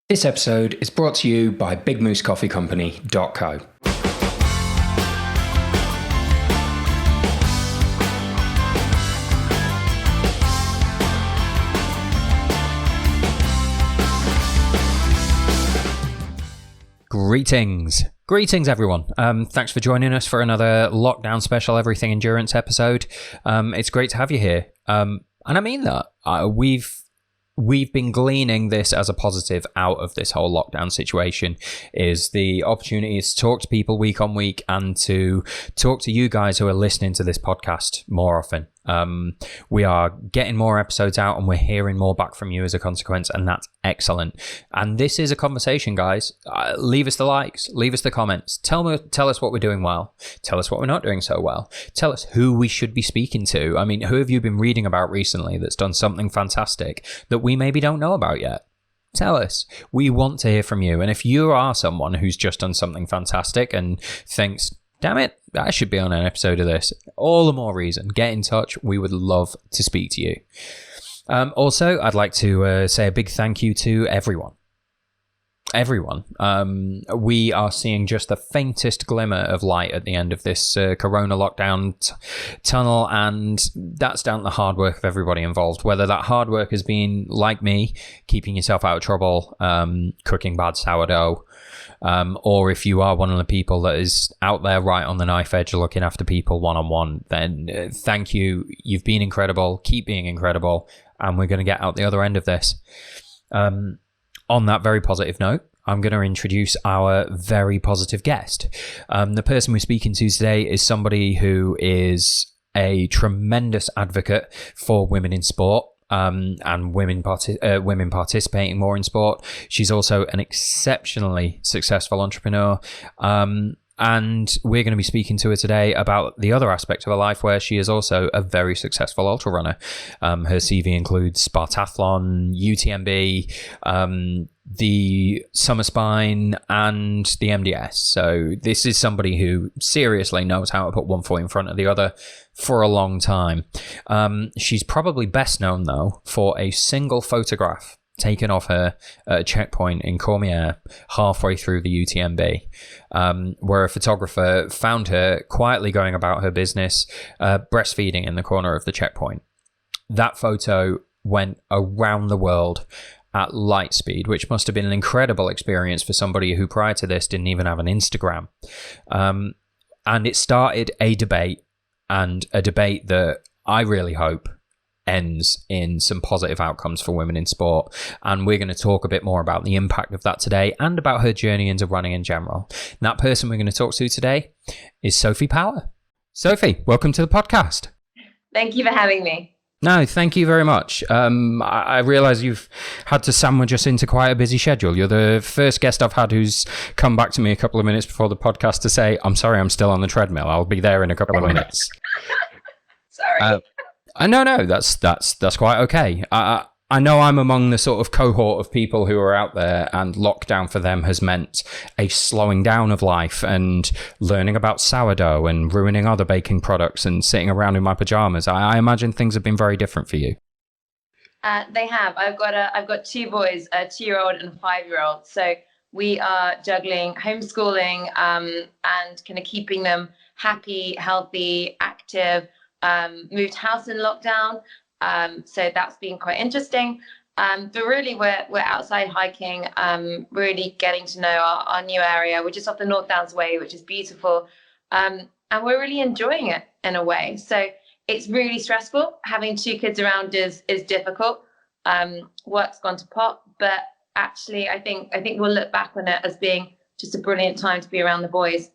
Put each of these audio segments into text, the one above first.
This episode is brought to you by BigMooseCoffeeCompany.co. Greetings everyone. Thanks for joining us for another lockdown special Everything Endurance episode. It's great to have you here. And I mean that. We've been gleaning this as a positive out of this whole lockdown situation, is the opportunities to talk to people week on week and to talk to you guys who are listening to this podcast more often. We are getting more episodes out and we're hearing more back from you as a consequence, and that's excellent. And this is a conversation, guys. Leave us the likes, leave us the comments. Tell us what we're doing well. Tell us what we're not doing so well. Tell us who we should be speaking to. I mean, who have you been reading about recently that's done something fantastic that we maybe don't know about yet? Tell us. We want to hear from you. And if you are someone who's just done something fantastic and thinks, damn it, I should be on an episode of this, all the more reason, get in touch. We would love to speak to you. Also, I'd like to say a big thank you to everyone. We are seeing just the faintest glimmer of light at the end of this corona lockdown tunnel, and that's down to the hard work of everybody involved. Whether that hard work has been, like me, keeping yourself out of trouble, cooking bad sourdough, or if you are one of the people that is out there right on the knife edge looking after people one-on-one, then thank you. You've been incredible. Keep being incredible, and we're going to get out the other end of this. On that very positive note, I'm going to introduce our very positive guest. The person we're speaking to today is somebody who is a tremendous advocate for women in sport. And women participating more in sport. She's also an exceptionally successful entrepreneur. And we're going to be speaking to her today about the other aspect of her life, where she is also a very successful ultra runner. Her CV includes Spartathlon, UTMB, the Summer Spine, and the MDS. So this is somebody who seriously knows how to put one foot in front of the other for a long time. She's probably best known, though, for a single photograph taken off her at a checkpoint in Courmayeur halfway through the UTMB, where a photographer found her quietly going about her business, breastfeeding in the corner of the checkpoint. That photo went around the world at light speed, which must have been an incredible experience for somebody who prior to this didn't even have an Instagram. And it started a debate, and a debate that I really hope ends in some positive outcomes for women in sport. And we're going to talk a bit more about the impact of that today and about her journey into running in general. And that person we're going to talk to today is Sophie Power. Sophie, welcome to the podcast. Thank you for having me. No, thank you very much. I realise you've had to sandwich us into quite a busy schedule. You're the first guest I've had who's come back to me a couple of minutes before the podcast to say, I'm sorry, I'm still on the treadmill. I'll be there in a couple of minutes. Sorry. No, that's quite okay. I know I'm among the sort of cohort of people who are out there, and lockdown for them has meant a slowing down of life and learning about sourdough and ruining other baking products and sitting around in my pajamas. I imagine things have been very different for you. They have. I've got two boys, a 2-year-old and a 5-year-old. So we are juggling homeschooling and kind of keeping them happy, healthy, active. Moved house in lockdown, so that's been quite interesting. But really, we're outside hiking, really getting to know our new area. We're just off the North Downs Way, which is beautiful, and we're really enjoying it in a way. So it's really stressful. Having 2 kids around is difficult. Work's gone to pot, but actually, I think we'll look back on it as being just a brilliant time to be around the boys.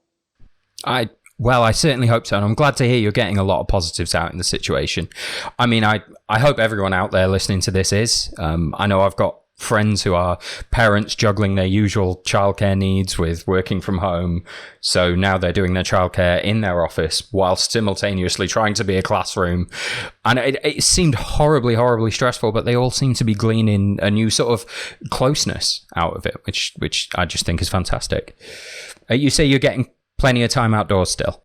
Well, I certainly hope so, and I'm glad to hear you're getting a lot of positives out in the situation. I mean, I hope everyone out there listening to this is. I know I've got friends who are parents juggling their usual childcare needs with working from home, so now they're doing their childcare in their office whilst simultaneously trying to be a classroom. And it seemed horribly, horribly stressful, but they all seem to be gleaning a new sort of closeness out of it, which I just think is fantastic. You say you're getting plenty of time outdoors still?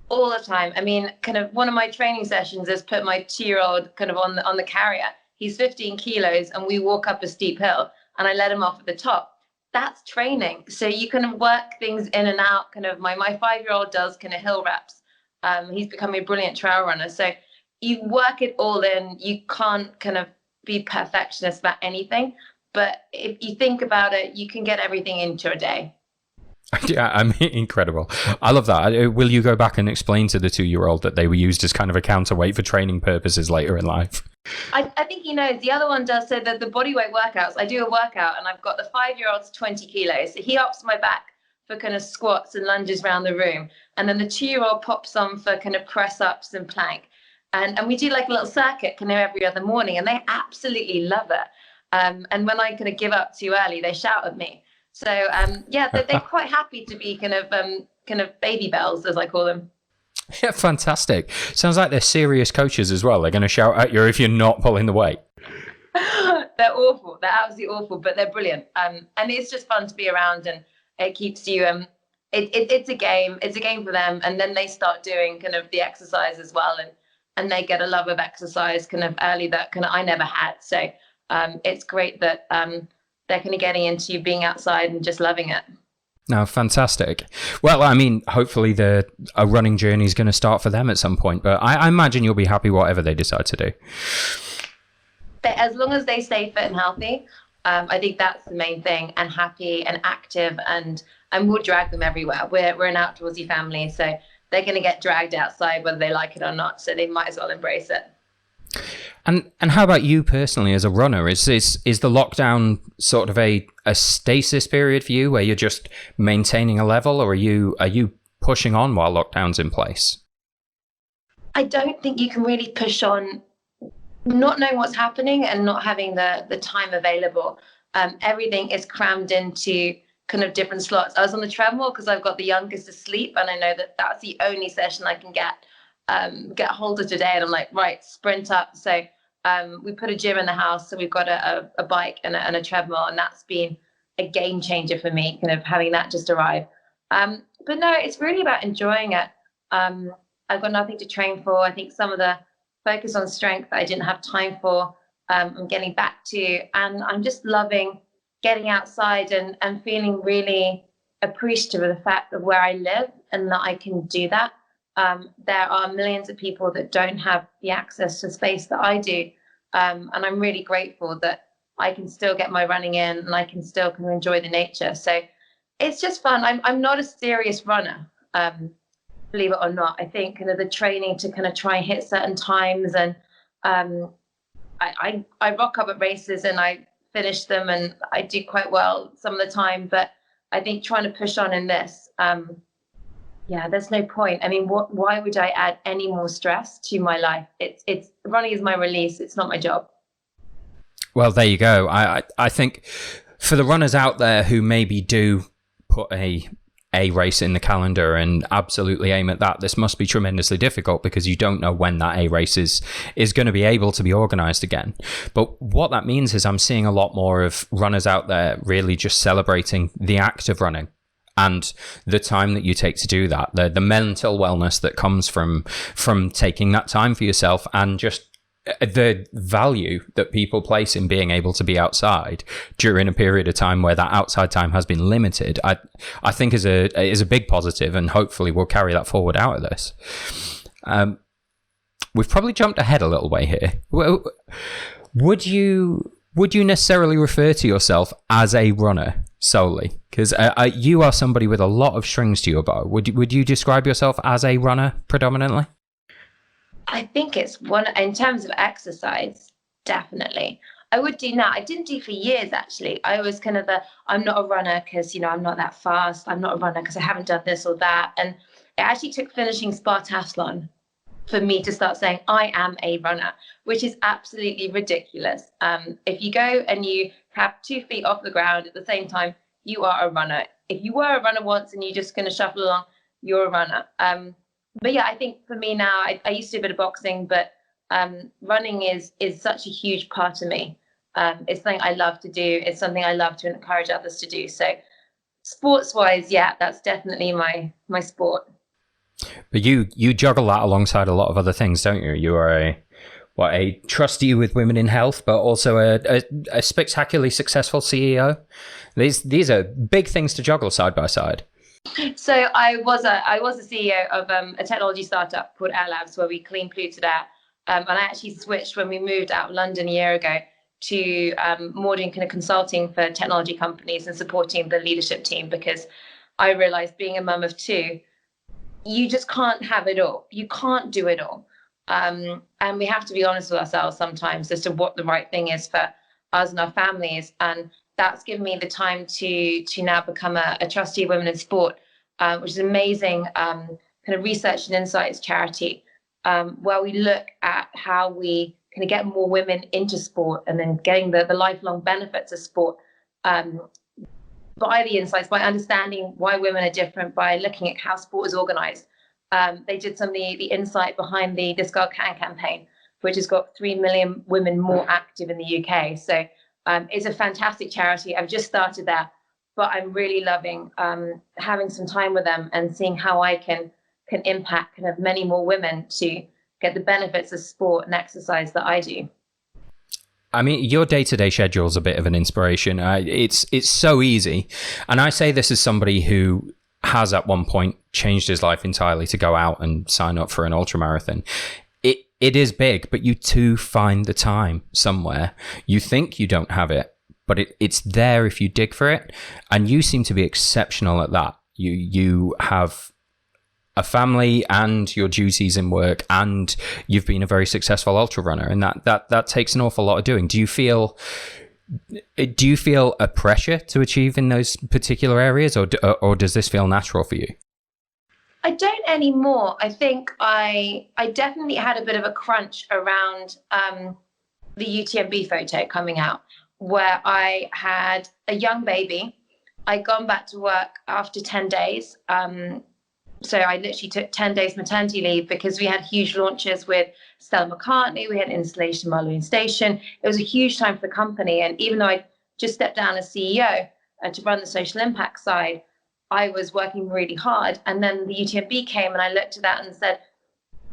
All the time. I mean, kind of one of my training sessions is put my 2-year-old kind of on the carrier. He's 15 kilos and we walk up a steep hill. and I let him off at the top. That's training. So you can work things in and out. Kind of my 5-year-old does kind of hill reps. He's becoming a brilliant trail runner. So you work it all in. You can't kind of be perfectionist about anything. But if you think about it, you can get everything into a day. Yeah, I mean, incredible. I love that. Will you go back and explain to the 2-year-old that they were used as kind of a counterweight for training purposes later in life? I think he knows. The other one does. So that the body weight workouts, I do a workout and I've got the 5-year-old's 20 kilos. So he ups my back for kind of squats and lunges around the room. And then the 2-year-old pops on for kind of press ups and plank. And we do like a little circuit kind of every other morning, and they absolutely love it. And when I kind of give up too early, they shout at me. So yeah, they're quite happy to be kind of baby bells, as I call them. Yeah, fantastic. Sounds like they're serious coaches as well. They're going to shout at you if you're not pulling the weight. They're awful. They're absolutely awful, but they're brilliant. And it's just fun to be around, and it keeps you. It's a game. It's a game for them, and then they start doing kind of the exercise as well, and they get a love of exercise kind of early that kind of I never had. So it's great that they're kind of getting into being outside and just loving it. No, fantastic. Well, I mean, hopefully a running journey is going to start for them at some point, but I imagine you'll be happy whatever they decide to do. But as long as they stay fit and healthy, I think that's the main thing, and happy and active, and we'll drag them everywhere. We're an outdoorsy family, so they're going to get dragged outside whether they like it or not, so they might as well embrace it. And how about you personally as a runner? Is the lockdown sort of a stasis period for you where you're just maintaining a level, or are you pushing on while lockdown's in place? I don't think you can really push on not knowing what's happening and not having the time available. Everything is crammed into kind of different slots. I was on the treadmill because I've got the youngest asleep, and I know that that's the only session I can get hold of today, and I'm like, right, sprint up. So we put a gym in the house, so we've got a bike and a treadmill, and that's been a game changer for me, kind of having that just arrive. But no, it's really about enjoying it. I've got nothing to train for. I think some of the focus on strength that I didn't have time for, I'm getting back to, and I'm just loving getting outside and feeling really appreciative of the fact of where I live and that I can do that. There are millions of people that don't have the access to space that I do. And I'm really grateful that I can still get my running in, and I can still kind of enjoy the nature. So it's just fun. I'm not a serious runner, believe it or not. I think kind of the training to kind of try and hit certain times, and I rock up at races and I finish them, and I do quite well some of the time. But I think trying to push on in this, yeah, there's no point. I mean, why would I add any more stress to my life? It's running is my release. It's not my job. Well, there you go. I think for the runners out there who maybe do put a race in the calendar and absolutely aim at that, this must be tremendously difficult because you don't know when that A race is going to be able to be organized again. But what that means is I'm seeing a lot more of runners out there really just celebrating the act of running and the time that you take to do that, the mental wellness that comes from taking that time for yourself, and just the value that people place in being able to be outside during a period of time where that outside time has been limited, I think is a big positive, and hopefully we'll carry that forward out of this. We've probably jumped ahead a little way here. Would you necessarily refer to yourself as a runner solely? Because you are somebody with a lot of strings to your bow. Would you describe yourself as a runner predominantly? I think it's one in terms of exercise, definitely. I would do now. I didn't do for years, actually. I was kind of I'm not a runner because, I'm not that fast. I'm not a runner because I haven't done this or that. And it actually took finishing Spartathlon for me to start saying I am a runner, which is absolutely ridiculous. If you go and you have 2 feet off the ground at the same time, you are a runner. If you were a runner once and you're just going to shuffle along, you're a runner. But yeah, I think for me now, I used to do a bit of boxing, but running is such a huge part of me. It's something I love to do. It's something I love to encourage others to do. So sports-wise, yeah, that's definitely my sport. But you juggle that alongside a lot of other things, don't you? You are what, a trustee with women in health, but also a spectacularly successful CEO. These are big things to juggle side by side. So I was a CEO of a technology startup called Air Labs, where we clean polluted air. And I actually switched when we moved out of London a year ago to more doing kind of consulting for technology companies and supporting the leadership team, because I realized, being a mum of two, you just can't have it all. You can't do it all. And we have to be honest with ourselves sometimes as to what the right thing is for us and our families. And that's given me the time to now become a trustee of Women in Sport, which is an amazing kind of research and insights charity, where we look at how we kind of get more women into sport and then getting the lifelong benefits of sport, by the insights, by understanding why women are different, by looking at how sport is organized. They did some of the insight behind the This Girl Can campaign, which has got 3 million women more active in the UK. So it's a fantastic charity. I've just started that, but I'm really loving having some time with them and seeing how I can impact kind of many more women to get the benefits of sport and exercise that I do. I mean, your day-to-day schedule is a bit of an inspiration. It's so easy. And I say this as somebody who has at one point changed his life entirely to go out and sign up for an ultramarathon. It is big, but you too find the time somewhere. You think you don't have it, but it's there if you dig for it. And you seem to be exceptional at that. You have a family and your duties in work, and you've been a very successful ultra runner, and that takes an awful lot of doing. Do you feel a pressure to achieve in those particular areas, or does this feel natural for you? I don't anymore. I think I definitely had a bit of a crunch around the UTMB photo coming out, where I had a young baby. I'd gone back to work after 10 days. So I literally took 10 days maternity leave because we had huge launches with Stella McCartney. We had installation at Marlene Station. It was a huge time for the company. And even though I just stepped down as CEO to run the social impact side, I was working really hard. And then the UTMB came, and I looked at that and said,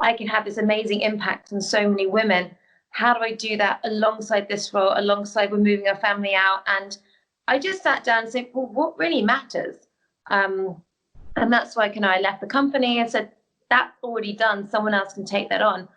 I can have this amazing impact on so many women. How do I do that alongside this role, alongside we're moving our family out? And I just sat down and said, well, what really matters? And that's why I left the company and said, that's already done. Someone else can take that on.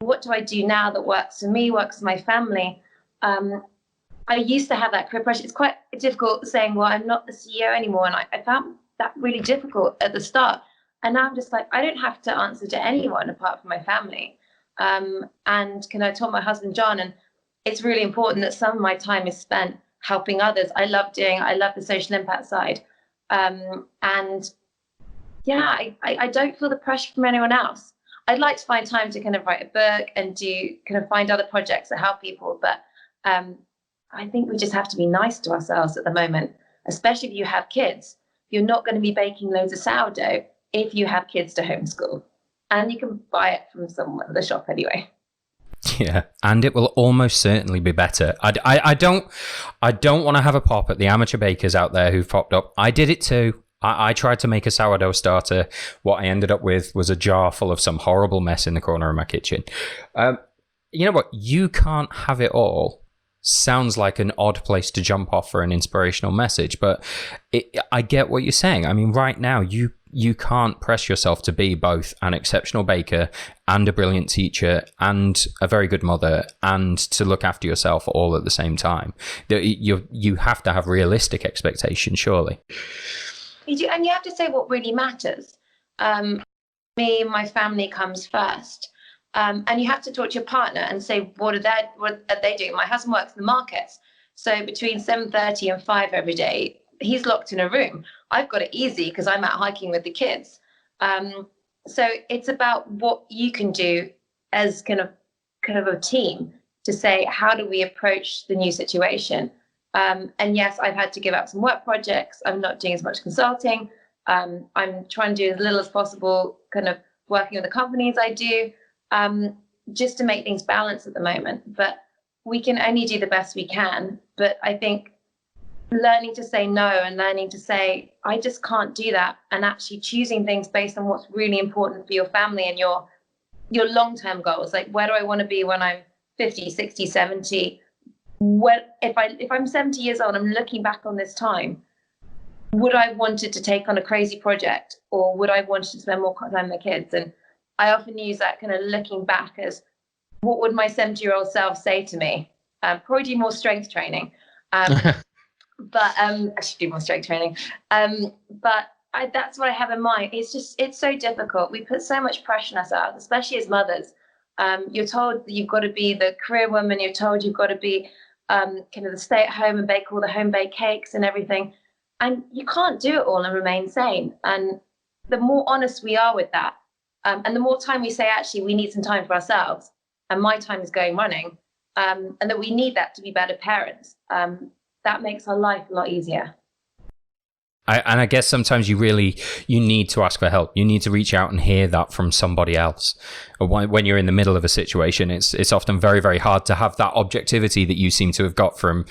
What do I do now that works for me, works for my family? I used to have that career pressure. It's quite difficult saying, well, I'm not the CEO anymore. And I found that really difficult at the start. And now I'm just like, I don't have to answer to anyone apart from my family. And I told my husband, John, and it's really important that some of my time is spent helping others. I love the social impact side. And yeah, I don't feel the pressure from anyone else. I'd like to find time to kind of write a book and do kind of find other projects that help people. But I think we just have to be nice to ourselves at the moment, especially if you have kids. You're not going to be baking loads of sourdough if you have kids to homeschool. And you can buy it from somewhere at the shop anyway. Yeah, and it will almost certainly be better. I don't want to have a pop at the amateur bakers out there who've popped up. I did it too. I tried to make a sourdough starter. What I ended up with was a jar full of some horrible mess in the corner of my kitchen. You know what? You can't have it all. Sounds like an odd place to jump off for an inspirational message, but I get what you're saying. I mean, right now, you can't press yourself to be both an exceptional baker and a brilliant teacher and a very good mother and to look after yourself all at the same time. You have to have realistic expectations, surely. You do, and you have to say what really matters. Me, my family comes first. And you have to talk to your partner and say, what are they doing? My husband works in the markets. So between 7:30 and 5 every day, he's locked in a room. I've got it easy because I'm out hiking with the kids. So it's about what you can do as kind of a team to say, how do we approach the new situation? And yes, I've had to give up some work projects. I'm not doing as much consulting. I'm trying to do as little as possible, kind of working with the companies I do, just to make things balanced at the moment. But we can only do the best we can. But I think learning to say no and learning to say, I just can't do that, and actually choosing things based on what's really important for your family and your long-term goals. Like, where do I want to be when I'm 50, 60, 70, if I'm 70 years old, I'm looking back on this time, would I wanted to take on a crazy project, or would I wanted to spend more time with my kids? And I often use that kind of looking back as, what would my 70-year-old self say to me? Probably do more strength training. But I should do more strength training. But that's what I have in mind. It's so difficult. We put so much pressure on ourselves, especially as mothers. You're told that you've got to be the career woman. You're told you've got to be kind of the stay at home and bake all the home baked cakes and everything. And you can't do it all and remain sane. And the more honest we are with that, and the more time we say, actually, we need some time for ourselves, and my time is going running, and that we need that to be better parents, that makes our life a lot easier. I guess sometimes you need to ask for help. You need to reach out and hear that from somebody else. When you're in the middle of a situation, it's often very, very hard to have that objectivity that you seem to have got from.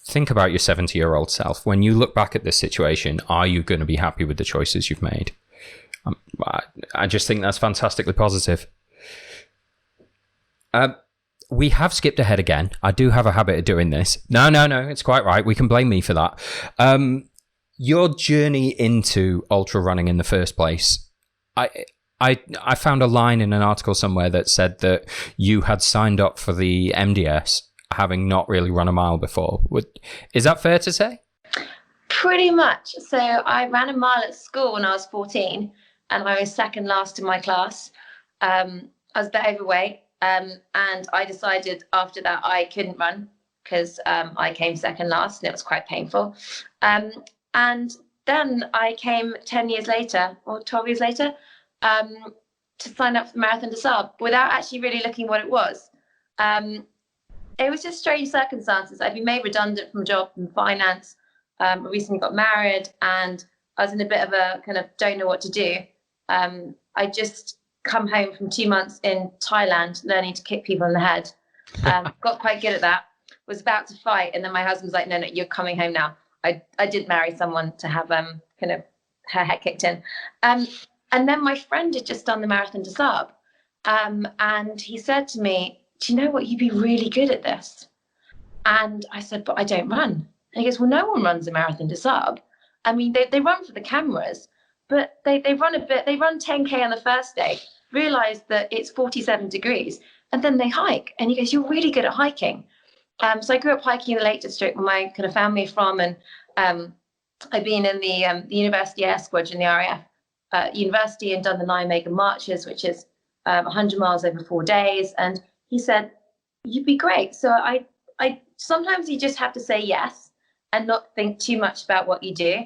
Think about your 70-year-old self. When you look back at this situation, are you going to be happy with the choices you've made? I just think that's fantastically positive. We have skipped ahead again. I do have a habit of doing this. No, it's quite right. We can blame me for that. Your journey into ultra running in the first place, I found a line in an article somewhere that said that you had signed up for the MDS having not really run a mile before. Is that fair to say? Pretty much. So I ran a mile at school when I was 14, and I was second last in my class. I was a bit overweight, and I decided after that I couldn't run because I came second last, and it was quite painful. And then I came 10 years later, or 12 years later, to sign up for the Marathon des Sables without actually really looking what it was. It was just strange circumstances. I'd been made redundant from a job in finance. I recently got married, and I was in a bit of a kind of don't know what to do. I just come home from 2 months in Thailand learning to kick people in the head. Got quite good at that. Was about to fight, and then my husband was like, no, you're coming home now. I did marry someone to have kind of her head kicked in. And then my friend had just done the Marathon des Sables. And he said to me, do you know what? You'd be really good at this. And I said, but I don't run. And he goes, well, no one runs a Marathon des Sables. I mean, they run for the cameras, but they run a bit. They run 10K on the first day, realize that it's 47 degrees, and then they hike. And he goes, you're really good at hiking. So I grew up hiking in the Lake District where my kind of family are from, and I've been in the University Air Squadron, the RAF University, and done the 9 mega marches, which is 100 miles over 4 days. And he said, you'd be great. So I sometimes you just have to say yes and not think too much about what you do.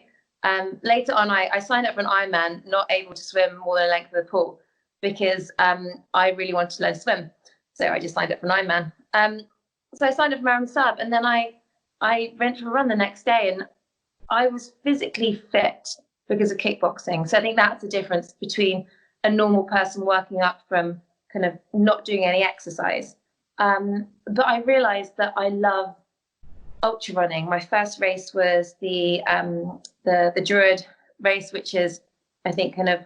Later on, I signed up for an Ironman, not able to swim more than the length of the pool because I really wanted to learn to swim. So I just signed up for an Ironman. So I signed up for Marathon des Sables, and then I went for a run the next day, and I was physically fit because of kickboxing. So I think that's the difference between a normal person working up from kind of not doing any exercise. But I realized that I love ultra running. My first race was the Druid race, which is, I think, kind of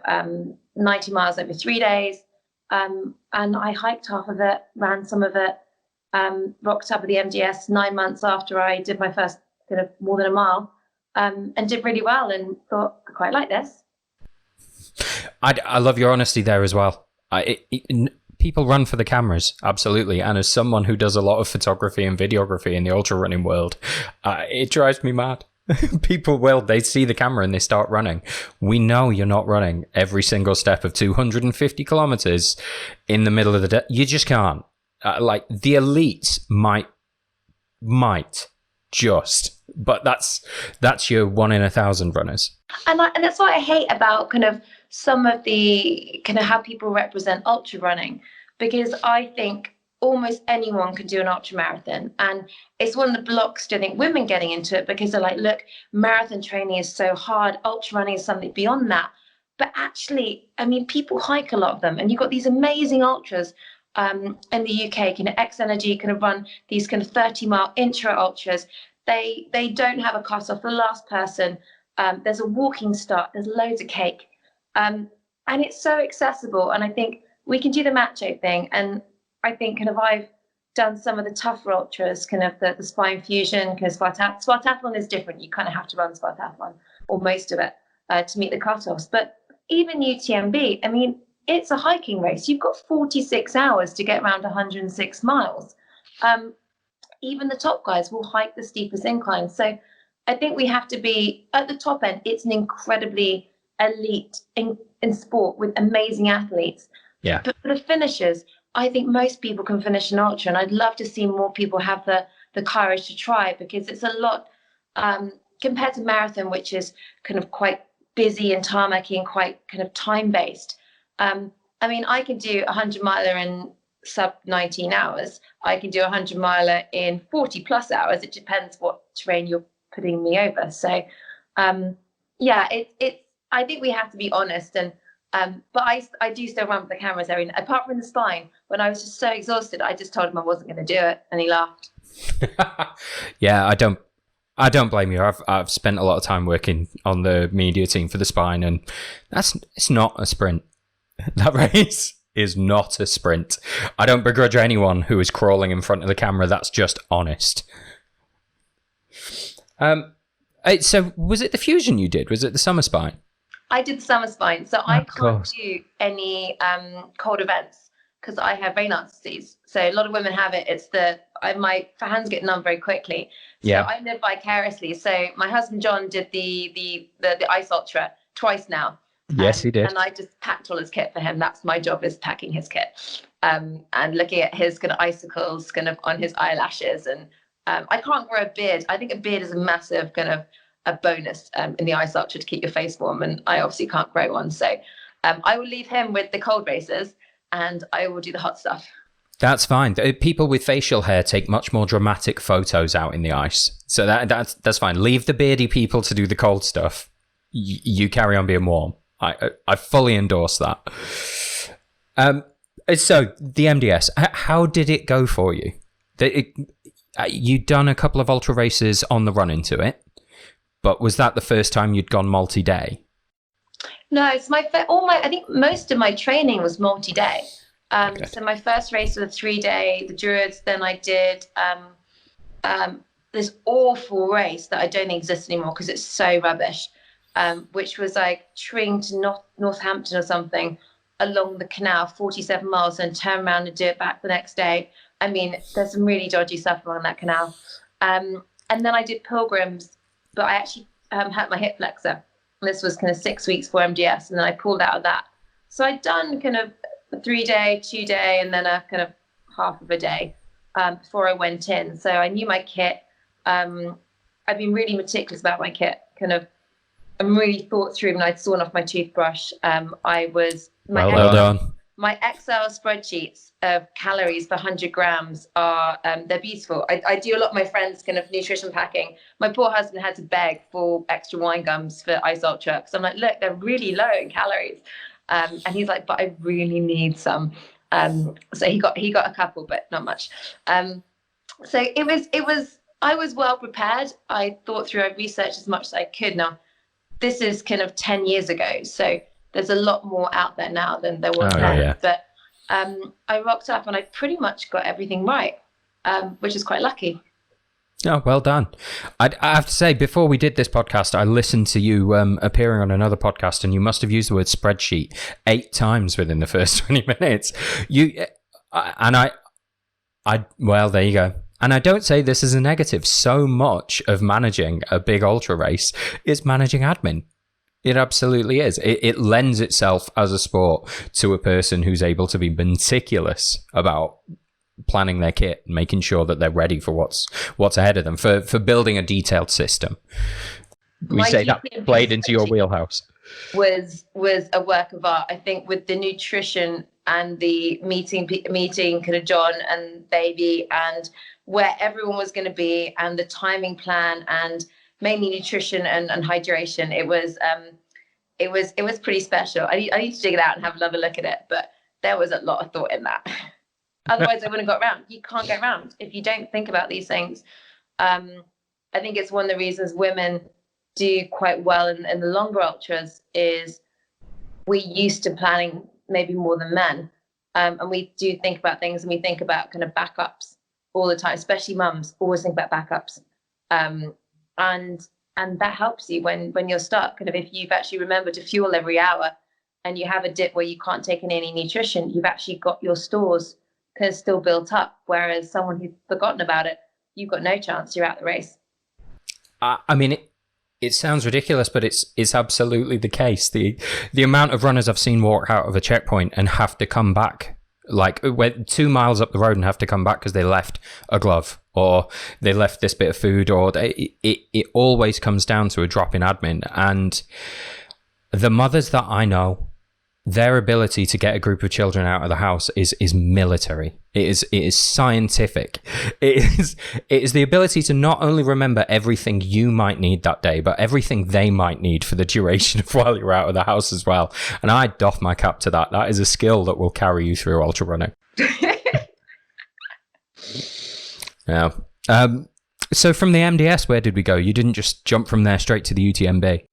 90 miles over 3 days. And I hiked half of it, ran some of it, rocked up at the MDS 9 months after I did my first kind of more than a mile, and did really well, and thought, I quite like this. I love your honesty there as well. People run for the cameras, absolutely. And as someone who does a lot of photography and videography in the ultra running world, it drives me mad. People they see the camera and they start running. We know you're not running every single step of 250 kilometers in the middle of the day. You just can't. Like the elites might just, but that's your 1 in 1,000 runners. And that's what I hate about kind of some of the kind of how people represent ultra running, because I think almost anyone can do an ultra marathon, and it's one of the blocks to, I think, women getting into it, because they're like, look, marathon training is so hard, ultra running is something beyond that. But actually, I mean, people hike, a lot of them, and you've got these amazing ultras in the UK, kind of X Energy kind of run these kind of 30-mile intra ultras. They don't have a cutoff. The last person, there's a walking start, there's loads of cake, and it's so accessible. And I think we can do the macho thing, and I think kind of I've done some of the tougher ultras, kind of the spine fusion, because Spartathlon is different. You kind of have to run Spartathlon, or most of it, to meet the cutoffs. But even UTMB, I mean, it's a hiking race. You've got 46 hours to get around 106 miles. Even the top guys will hike the steepest inclines. So I think we have to be at the top end. It's an incredibly elite in sport with amazing athletes. Yeah. But for the finishers, I think most people can finish an ultra, and I'd love to see more people have the courage to try, because it's a lot compared to marathon, which is kind of quite busy and tarmacy and quite kind of time based. I mean, I can do a 100-miler in sub 19 hours. I can do a 100-miler in 40 plus hours. It depends what terrain you're putting me over. So, yeah, I think we have to be honest. And but I do still run with the cameras every night. Apart from the spine, when I was just so exhausted, I just told him I wasn't going to do it, and he laughed. Yeah, I don't blame you. I've spent a lot of time working on the media team for the spine, and it's not a sprint. That race is not a sprint. I don't begrudge anyone who is crawling in front of the camera. That's just honest. So was it the fusion you did? Was it the summer spine? I did the summer spine, so I can't do any cold events because I have Raynaud's disease. So a lot of women have it. It's my hands get numb very quickly. So yeah. I live vicariously. So my husband John did the ice ultra twice now. Yes, he did. And I just packed all his kit for him. That's my job, is packing his kit, and looking at his kind of icicles kind of on his eyelashes. And I can't grow a beard. I think a beard is a massive kind of a bonus in the ice ultra to keep your face warm, and I obviously can't grow one. So I will leave him with the cold races, and I will do the hot stuff. That's fine. People with facial hair take much more dramatic photos out in the ice, so that's fine. Leave the beardy people to do the cold stuff. You carry on being warm. I fully endorse that. So the MDS, how did it go for you? You'd done a couple of ultra races on the run into it, but was that the first time you'd gone multi-day? No, it's I think most of my training was multi-day. So my first race was a 3-day, the Druids. Then I did this awful race that I don't think exists anymore because it's so rubbish. Which was like Tring to Northampton or something along the canal, 47 miles, and turn around and do it back the next day. I mean, there's some really dodgy stuff along that canal. And then I did Pilgrims, but I actually hurt my hip flexor. This was kind of 6 weeks for MDS, and then I pulled out of that. So I'd done kind of a 3-day, 2-day, and then a kind of half of a day before I went in. So I knew my kit. I've been really meticulous about my kit, I'm really thought through, and I'd sawn off my toothbrush. Well done. My Excel spreadsheets of calories per 100 grams are, they're beautiful. I do a lot of my friends' kind of nutrition packing. My poor husband had to beg for extra wine gums for Ice Ultra, because I'm like, look, they're really low in calories. And he's like, but I really need some. So he got a couple, but not much. So I was well prepared. I thought through, I researched as much as I could. Now, this is kind of 10 years ago, so there's a lot more out there now than there was then. Yeah. But I rocked up and I pretty much got everything right, which is quite lucky. Oh, well done. I have to say, before we did this podcast, I listened to you appearing on another podcast, and you must have used the word spreadsheet 8 times within the first 20 minutes. Well, there you go. And I don't say this as a negative. So much of managing a big ultra race is managing admin. It absolutely is. It lends itself as a sport to a person who's able to be meticulous about planning their kit and making sure that they're ready for what's ahead of them, for building a detailed system. We say that played into your wheelhouse. Was a work of art. I think with the nutrition and the meeting kind of John and Baby, and where everyone was going to be, and the timing plan, and mainly nutrition and hydration. It was pretty special. I need to dig it out and have another look at it, but there was a lot of thought in that. Otherwise I wouldn't have got around. You can't get around if you don't think about these things. I think it's one of the reasons women do quite well in the longer ultras is we're used to planning maybe more than men. And we do think about things, and we think about kind of backups. all the time, especially mums, always think about backups. And that helps you when you're stuck. And if you've actually remembered to fuel every hour and you have a dip where you can't take in any nutrition, you've actually got your stores kind of still built up. Whereas someone who's forgotten about it, you've got no chance, you're out the race. I mean, it sounds ridiculous, but it's absolutely the case. The amount of runners I've seen walk out of a checkpoint and have to come back, like went 2 miles up the road and have to come back because they left a glove or they left this bit of food, or it always comes down to a drop in admin. And the mothers that I know, their ability to get a group of children out of the house is military. It is scientific. It is the ability to not only remember everything you might need that day, but everything they might need for the duration of while you're out of the house as well. And I doff my cap to that. That is a skill that will carry you through ultra running. Yeah. So from the MDS, where did we go? You didn't just jump from there straight to the UTMB.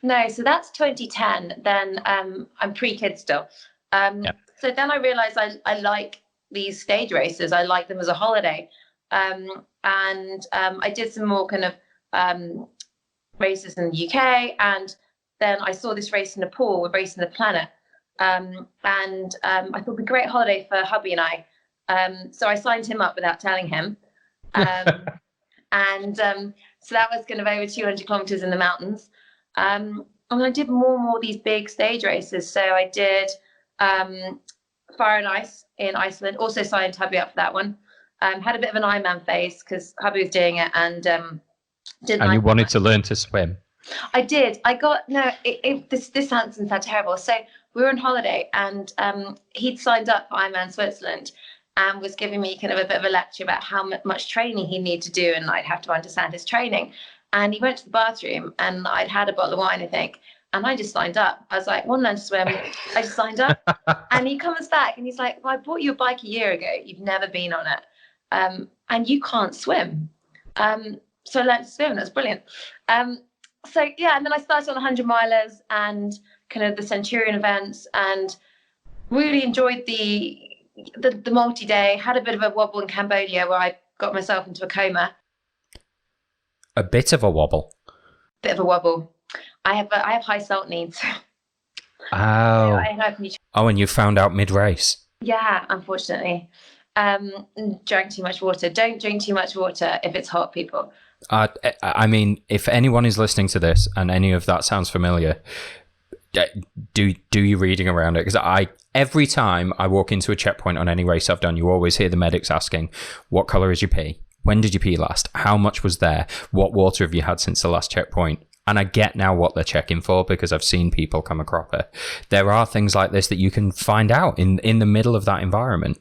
No, so that's 2010. Then I'm pre-kid still. Yep. So then I realized I like these stage races. I like them as a holiday. And I did some more kind of races in the UK. And then I saw this race in Nepal, we're racing the planet. And I thought it'd be a great holiday for hubby and I. So I signed him up without telling him. And so that was kind of over 200 kilometers in the mountains. And I did more and more these big stage races. So I did Fire and Ice in Iceland, also signed hubby up for that one. Had a bit of an Ironman phase because hubby was doing it and didn't. And you wanted to learn to swim? I did. This sounds terrible. So we were on holiday and he'd signed up for Ironman Switzerland and was giving me kind of a bit of a lecture about how much training he'd need to do and I'd have to understand his training. And he went to the bathroom and I'd had a bottle of wine, I think. And I just signed up. I was like, want to learn to swim. I just signed up. And he comes back and he's like, well, I bought you a bike a year ago. You've never been on it. And you can't swim. So I learned to swim. That's brilliant. So yeah, and then I started on 100 milers and kind of the Centurion events and really enjoyed the multi-day. Had a bit of a wobble in Cambodia where I got myself into a coma. A bit of a wobble. Bit of a wobble. I have high salt needs. Oh. So and you found out mid-race. Yeah, unfortunately. Drank too much water. Don't drink too much water if it's hot, people. I mean, if anyone is listening to this and any of that sounds familiar, do your reading around it, because every time I walk into a checkpoint on any race I've done, you always hear the medics asking, what color is your pee? When did you pee last? How much was there? What water have you had since the last checkpoint? And I get now what they're checking for because I've seen people come a cropper. There are things like this that you can find out in the middle of that environment.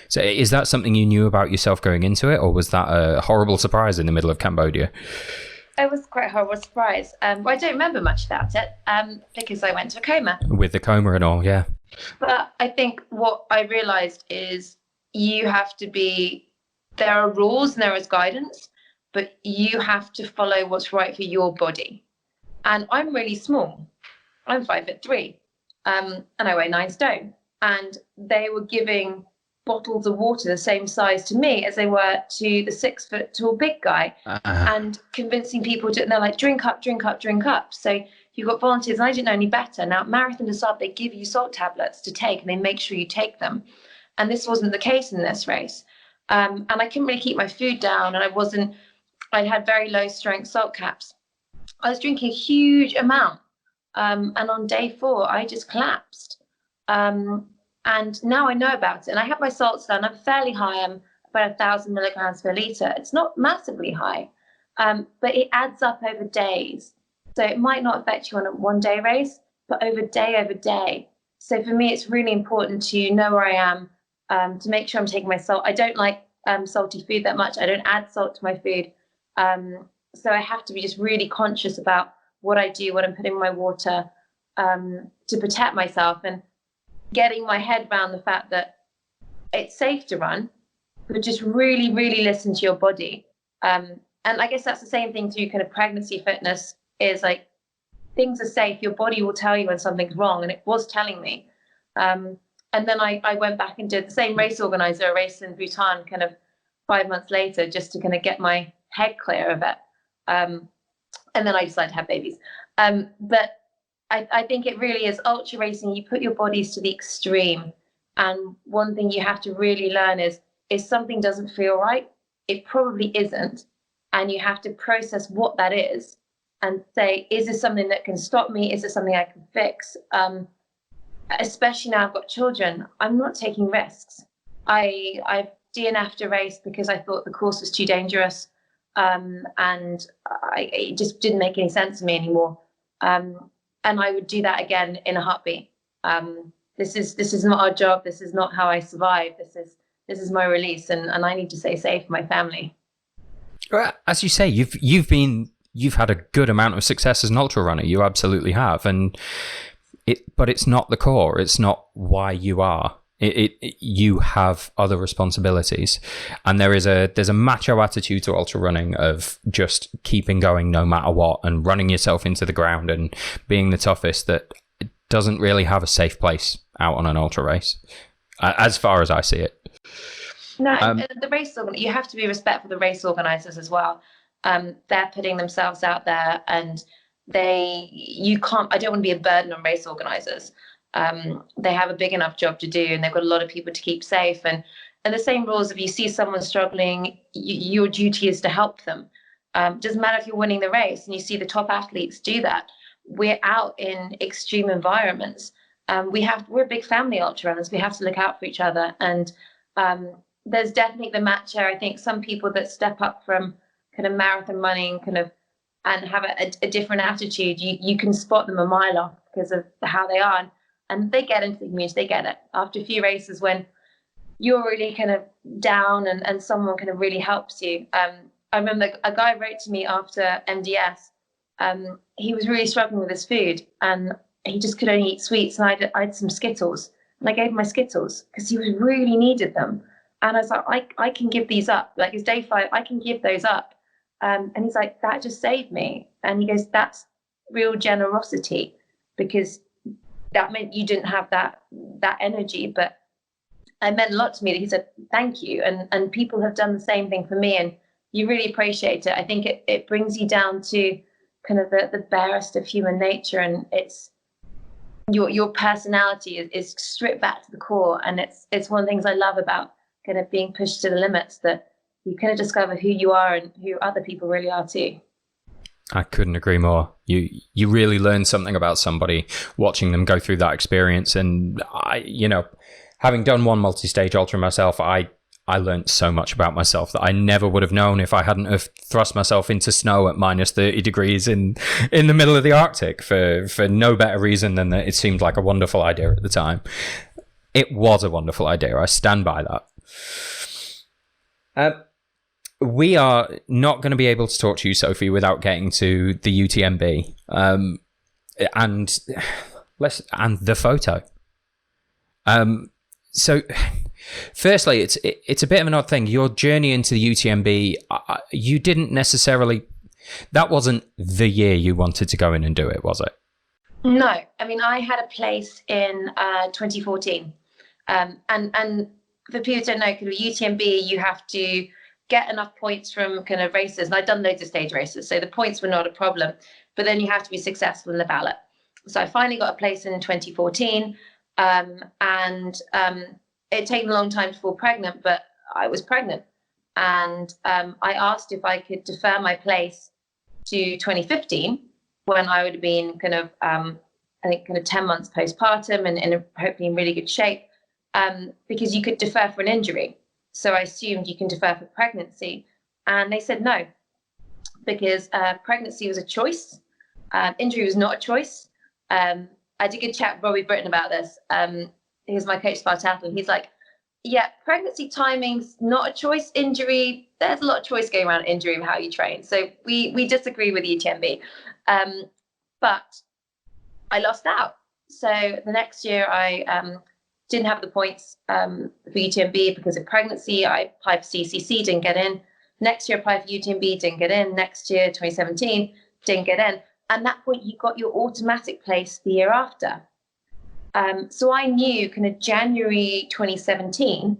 So is that something you knew about yourself going into it, or was that a horrible surprise in the middle of Cambodia? It was quite a horrible surprise. I don't remember much about it because I went to a coma. With the coma and all, yeah. But I think what I realized is you have to be, there are rules and there is guidance, but you have to follow what's right for your body. And I'm really small. I'm 5'3", and I weigh 9 stone. And they were giving bottles of water the same size to me as they were to the 6 foot tall big guy, and convincing people to, they're like, drink up, drink up, drink up. So you've got volunteers, and I didn't know any better. Now, Marathon Desab, they give you salt tablets to take, and they make sure you take them. And this wasn't the case in this race. And I couldn't really keep my food down, and I had very low strength salt caps. I was drinking a huge amount. And on day 4, I just collapsed. And now I know about it. And I have my salts down. I'm fairly high. I'm about 1,000 milligrams per litre. It's not massively high, but it adds up over days. So it might not affect you on a one-day race, but over day. So for me, it's really important to know where I am, to make sure I'm taking my salt. I don't like salty food that much. I don't add salt to my food. So I have to be just really conscious about what I do, what I'm putting in my water, to protect myself, and getting my head around the fact that it's safe to run, but just really, really listen to your body. And I guess that's the same thing through kind of pregnancy fitness, is like, things are safe. Your body will tell you when something's wrong. And it was telling me. And then I went back and did the same race organizer, a race in Bhutan, kind of 5 months later just to kind of get my head clear of it. And then I decided to have babies. But I think it really is ultra racing. You put your bodies to the extreme. And one thing you have to really learn is if something doesn't feel right, it probably isn't. And you have to process what that is and say, is this something that can stop me? Is this something I can fix? Especially now I've got children, I'm not taking risks. I've DNF'd a race because I thought the course was too dangerous. And it just didn't make any sense to me anymore. And I would do that again in a heartbeat. This is not our job. This is not how I survive. This is my release, and I need to stay safe for my family. As you say, you've had a good amount of success as an ultra runner. You absolutely have, but it's not the core. It's not why you are. You have other responsibilities, and there's a macho attitude to ultra running of just keeping going no matter what and running yourself into the ground and being the toughest that doesn't really have a safe place out on an ultra race, as far as I see it. No, the race, you have to be respectful of the race organizers as well. They're putting themselves out there, and I don't want to be a burden on race organizers. They have a big enough job to do, and they've got a lot of people to keep safe. And the same rules, if you see someone struggling, your duty is to help them. Doesn't matter if you're winning the race, and you see the top athletes do that. We're out in extreme environments. We're a big family ultra runners. We have to look out for each other. And there's definitely the macho. I think some people that step up from kind of marathon running and have a different attitude, you can spot them a mile off because of how they are. And they get into the community, they get it. After a few races when you're really kind of down and someone kind of really helps you. I remember a guy wrote to me after MDS. He was really struggling with his food and he just could only eat sweets. And I had some Skittles, and I gave him my Skittles because he really needed them. And I was like, I can give these up. Like, it's day 5, I can give those up. And he's like, that just saved me. And he goes, that's real generosity, because that meant you didn't have that energy, but it meant a lot to me that he said thank you. And people have done the same thing for me, and you really appreciate it. I think it brings you down to kind of the barest of human nature, and it's your personality is stripped back to the core. And it's one of the things I love about kind of being pushed to the limits, that you kind of discover who you are and who other people really are too. I couldn't agree more. You really learn something about somebody watching them go through that experience. And having done one multi-stage ultra myself, I learned so much about myself that I never would have known if I hadn't have thrust myself into snow at minus 30 degrees in the middle of the Arctic for no better reason than that it seemed like a wonderful idea at the time. It was a wonderful idea. I stand by that. We are not going to be able to talk to you, Sophie, without getting to the UTMB and the photo. So, firstly, it's a bit of an odd thing. Your journey into the UTMB, you didn't necessarily. That wasn't the year you wanted to go in and do it, was it? No, I mean, I had a place in 2014, and for people who don't know, kind of UTMB, you have to get enough points from kind of races. And I'd done loads of stage races, so the points were not a problem, but then you have to be successful in the ballot. So I finally got a place in 2014, and it taken a long time to fall pregnant, but I was pregnant. And I asked if I could defer my place to 2015, when I would have been kind of, I think, kind of 10 months postpartum and hopefully in really good shape, because you could defer for an injury. So I assumed you can defer for pregnancy. And they said no, because pregnancy was a choice. Injury was not a choice. I did a good chat with Robbie Britton about this. He was my coach Spartathlon. He's like, yeah, pregnancy timing's not a choice. Injury, there's a lot of choice going around injury and how you train. So we disagree with UTMB. But I lost out. So the next year I didn't have the points for UTMB because of pregnancy. I applied for CCC, didn't get in. Next year I applied for UTMB, didn't get in. Next year, 2017, didn't get in. And at that point, you got your automatic place the year after. So I knew kind of January 2017,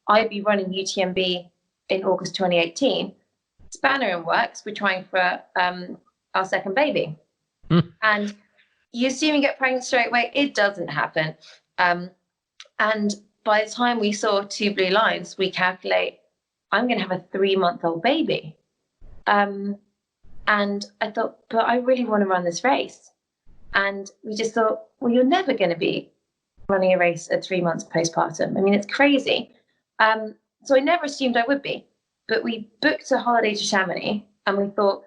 I'd be running UTMB in August 2018. Spanner in works. We're trying for our second baby. And you assume you get pregnant straight away. It doesn't happen. And by the time we saw 2 blue lines, we calculate, I'm going to have a 3-month-old baby. And I thought, but I really want to run this race. And we just thought, well, you're never going to be running a race at 3 months postpartum. I mean, it's crazy. So I never assumed I would be. But we booked a holiday to Chamonix, and we thought,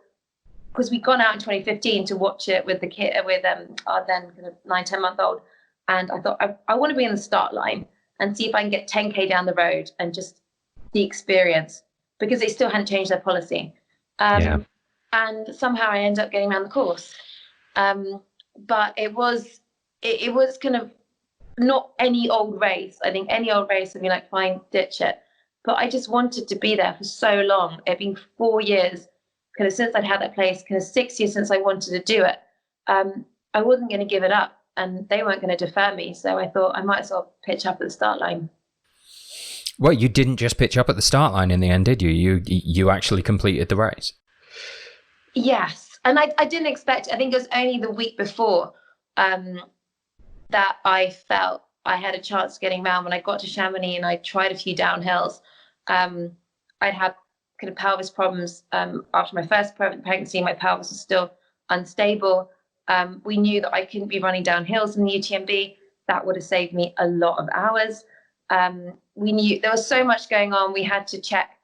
because we'd gone out in 2015 to watch it with the kid, with our then kind of 9-10-month-old, and I thought I want to be in the start line and see if I can get 10k down the road and just the experience, because they still hadn't changed their policy. And somehow I ended up getting around the course. But it was kind of not any old race. I think any old race would be like, fine, ditch it. But I just wanted to be there for so long. It'd been 4 years kind of since I'd had that place, kind of 6 years since I wanted to do it. I wasn't going to give it up, and they weren't going to defer me. So I thought I might as well pitch up at the start line. Well, you didn't just pitch up at the start line in the end, did you? You actually completed the race. Yes. And I didn't expect, I think it was only the week before that I felt I had a chance of getting around. When I got to Chamonix and I tried a few downhills, I'd had kind of pelvis problems after my first pregnancy. My pelvis was still unstable. We knew that I couldn't be running downhills in the UTMB. That would have saved me a lot of hours. We knew there was so much going on. We had to check.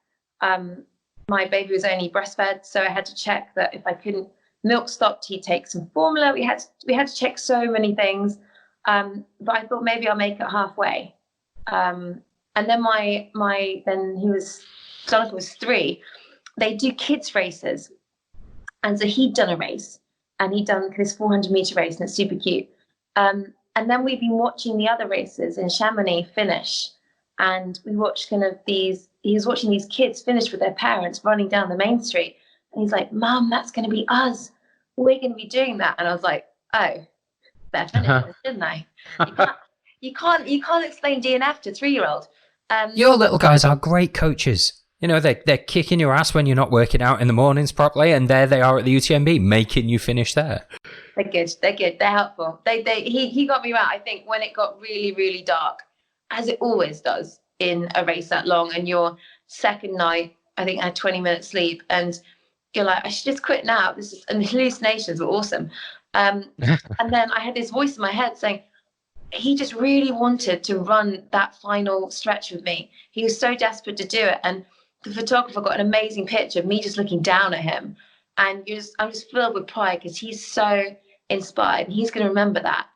My baby was only breastfed, so I had to check that if I couldn't milk stopped, he'd take some formula. We had to check so many things. But I thought maybe I'll make it halfway. And then Jonathan was 3. They do kids races. And so he'd done a race, and he'd done this 400-meter race, and it's super cute. And then we've been watching the other races in Chamonix finish. And we watched he was watching these kids finish with their parents running down the main street. And he's like, Mum, that's going to be us. We're going to be doing that. And I was like, oh, better finish this, didn't I? You can't explain DNF to a 3-year-old. Your little guys are great coaches. You know, they're kicking your ass when you're not working out in the mornings properly, and there they are at the UTMB making you finish there. They're good. They're helpful. He got me right. I think when it got really, really dark, as it always does in a race that long, and your second night, I think I had 20 minutes sleep, and you're like, I should just quit now. And the hallucinations were awesome. And then I had this voice in my head saying, he just really wanted to run that final stretch with me. He was so desperate to do it. And the photographer got an amazing picture of me just looking down at him. And I'm just filled with pride, because he's so inspired. And he's going to remember that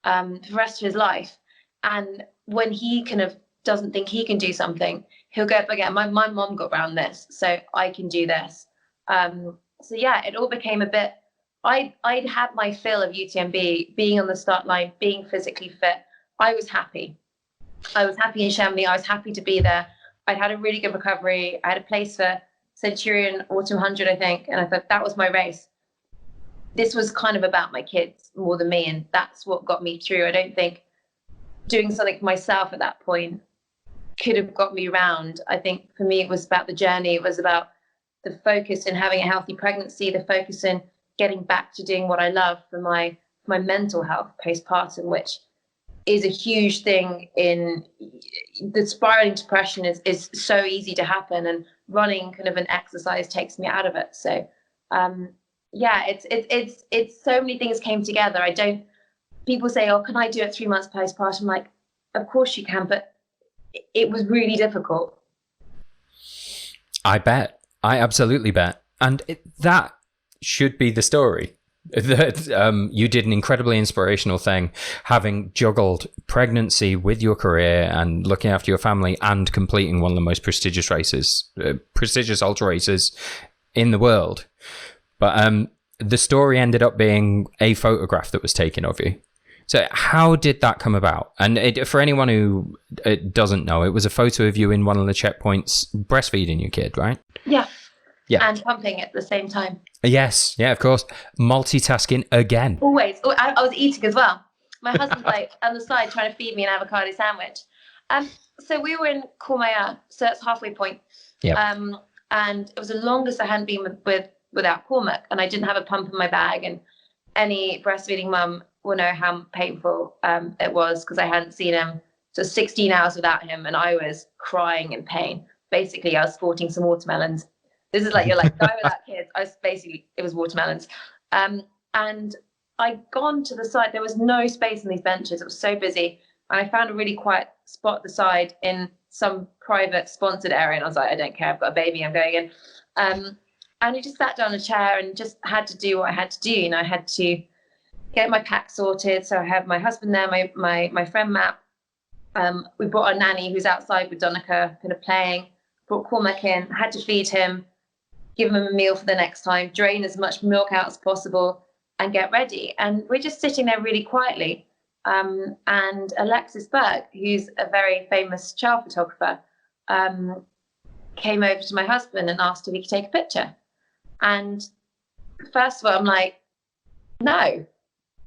for the rest of his life. And when he kind of doesn't think he can do something, he'll go up again. My mom got around this, so I can do this. So yeah, it all became a bit, I'd had my fill of UTMB, being on the start line, being physically fit. I was happy. I was happy in Chamonix. I was happy to be there. I'd had a really good recovery. I had a place for Centurion Autumn 100, I think. And I thought that was my race. This was kind of about my kids more than me. And that's what got me through. I don't think doing something for myself at that point could have got me around. I think for me, it was about the journey. It was about the focus in having a healthy pregnancy, the focus in getting back to doing what I love for my mental health postpartum, which is a huge thing. In the spiraling depression is so easy to happen, and running kind of an exercise takes me out of it. So yeah, it's so many things came together. People say, oh, can I do it 3 months postpartum? I'm like, of course you can, but it was really difficult. I bet. I absolutely bet. And that should be the story. That you did an incredibly inspirational thing, having juggled pregnancy with your career and looking after your family and completing one of the most prestigious ultra races in the world. But the story ended up being a photograph that was taken of you. So how did that come about? And for anyone who doesn't know, it was a photo of you in one of the checkpoints breastfeeding your kid, right? Yeah. Yeah. And pumping at the same time. Yes. Yeah, of course. Multitasking again. Always. I was eating as well. My husband's like on the side trying to feed me an avocado sandwich. So we were in Courmayeur, so that's halfway point. Yeah. And it was the longest I hadn't been without Cormac, and I didn't have a pump in my bag. And any breastfeeding mum will know how painful it was, because I hadn't seen him. So 16 hours without him, and I was crying in pain. Basically, I was sporting some watermelons. This is like, you're like, die without kids. It was watermelons. And I'd gone to the side. There was no space on these benches. It was so busy. And I found a really quiet spot at the side in some private sponsored area. And I was like, I don't care. I've got a baby. I'm going in. And I just sat down in a chair and just had to do what I had to do. I had to get my pack sorted. So I have my husband there, my friend Matt. We brought our nanny who's outside with Donica kind of playing, brought Cormac in, had to feed him, give him a meal for the next time, drain as much milk out as possible, and get ready. And we're just sitting there really quietly. And Alexis Berg, who's a very famous child photographer, came over to my husband and asked if he could take a picture. And first of all, I'm like, no.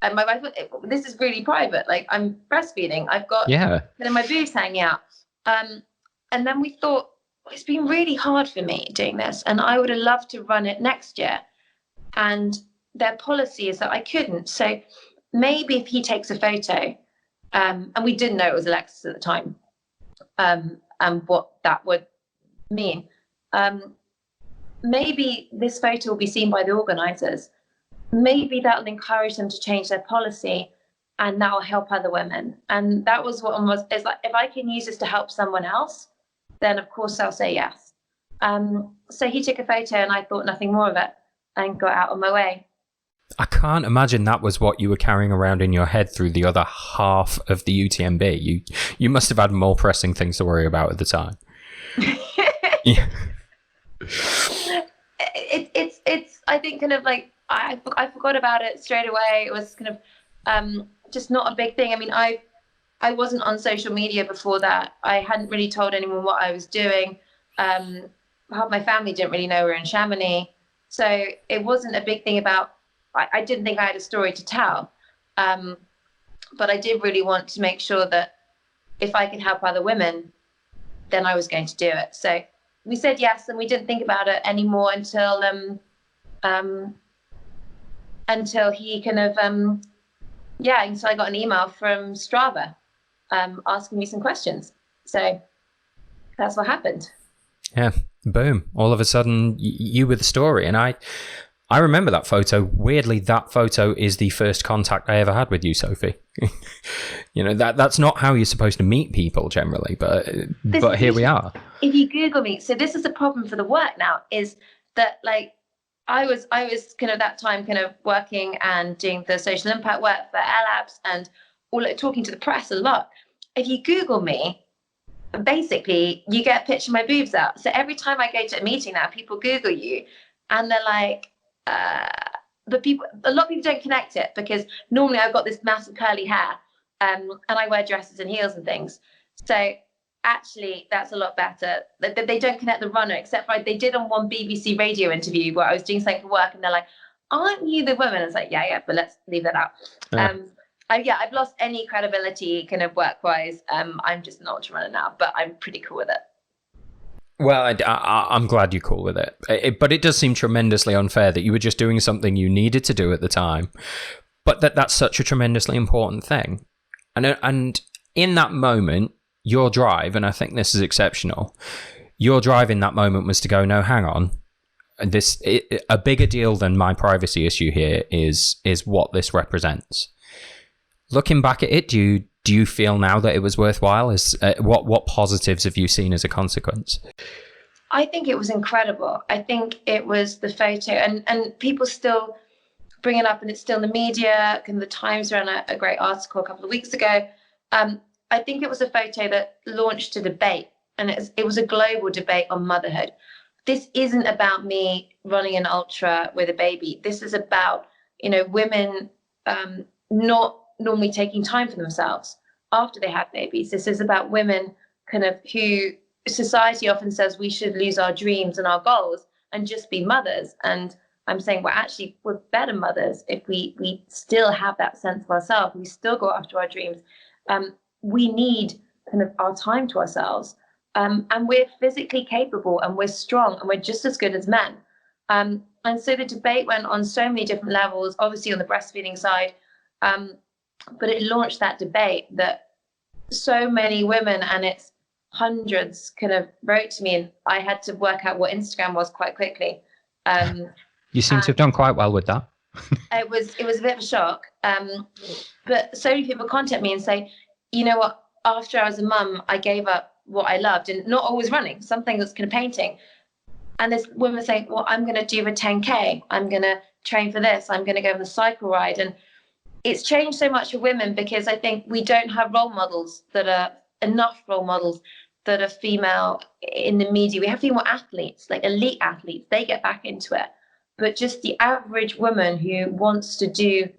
And my wife, this is really private. Like, I'm breastfeeding. I've got my boobs hanging out. And then we thought, it's been really hard for me doing this, and I would have loved to run it next year. And their policy is that I couldn't. So maybe if he takes a photo, and we didn't know it was Alexis at the time, and what that would mean. Maybe this photo will be seen by the organisers. Maybe that'll encourage them to change their policy, and that will help other women. And that was what it's like, if I can use this to help someone else, then of course I'll say yes. So he took a photo, and I thought nothing more of it, and got out on my way. I can't imagine that was what you were carrying around in your head through the other half of the UTMB. You must have had more pressing things to worry about at the time. Yeah. It's I think kind of like I forgot about it straight away. It was kind of just not a big thing. I mean, I wasn't on social media before that. I hadn't really told anyone what I was doing. Half my family didn't really know we were in Chamonix, so it wasn't a big thing about. I didn't think I had a story to tell, but I did really want to make sure that if I could help other women, then I was going to do it. So we said yes, and we didn't think about it anymore until he kind of until I got an email from Strava asking me some questions. So that's what happened. Yeah, boom! All of a sudden, you were the story, and I remember that photo. Weirdly, that photo is the first contact I ever had with you, Sophie. That's not how you're supposed to meet people generally, but here we are. If you Google me, so this is a problem for the work now, is that like I was kind of that time kind of working and doing the social impact work for Air Labs and talking to the press a lot. If you Google me, basically you get a picture of my boobs out. So every time I go to a meeting now, people Google you, and they're like, but a lot of people don't connect it, because normally I've got this massive curly hair, and I wear dresses and heels and things. So actually that's a lot better. They don't connect the runner, except for they did on one BBC radio interview where I was doing something for work, and they're like, aren't you the woman? I was like, yeah, but let's leave that out. I've lost any credibility kind of work-wise. I'm just an ultra runner now, but I'm pretty cool with it. Well, I'm glad you're cool with it. But it does seem tremendously unfair that you were just doing something you needed to do at the time, but that's such a tremendously important thing. And in that moment, your drive, and I think this is exceptional, your drive in that moment was to go, no, hang on. A bigger deal than my privacy issue here is what this represents. Looking back at it, do you feel now that it was worthwhile? What positives have you seen as a consequence? I think it was incredible. I think it was the photo, and people still bring it up, and it's still in the media. And the Times ran a great article a couple of weeks ago. I think it was a photo that launched a debate, and it was a global debate on motherhood. This isn't about me running an ultra with a baby. This is about women not normally taking time for themselves after they have babies. This is about women kind of who society often says we should lose our dreams and our goals and just be mothers. And I'm saying, well, actually, we're better mothers if we still have that sense of ourselves. We still go after our dreams. We need kind of our time to ourselves. and we're physically capable, and we're strong, and we're just as good as men. And so the debate went on so many different levels, obviously on the breastfeeding side, but it launched that debate that so many women, and it's hundreds, kind of wrote to me, and I had to work out what Instagram was quite quickly. You seem to have done quite well with that. It was a bit of a shock, but so many people contact me and say, you know what, after I was a mum, I gave up what I loved, and not always running, something that's kind of painting. And there's women saying, well, I'm going to do a 10K, I'm going to train for this, I'm going to go on the cycle ride. And it's changed so much for women, because I think we don't have role models that are enough role models that are female in the media. We have female athletes, like elite athletes, they get back into it. But just the average woman who wants to do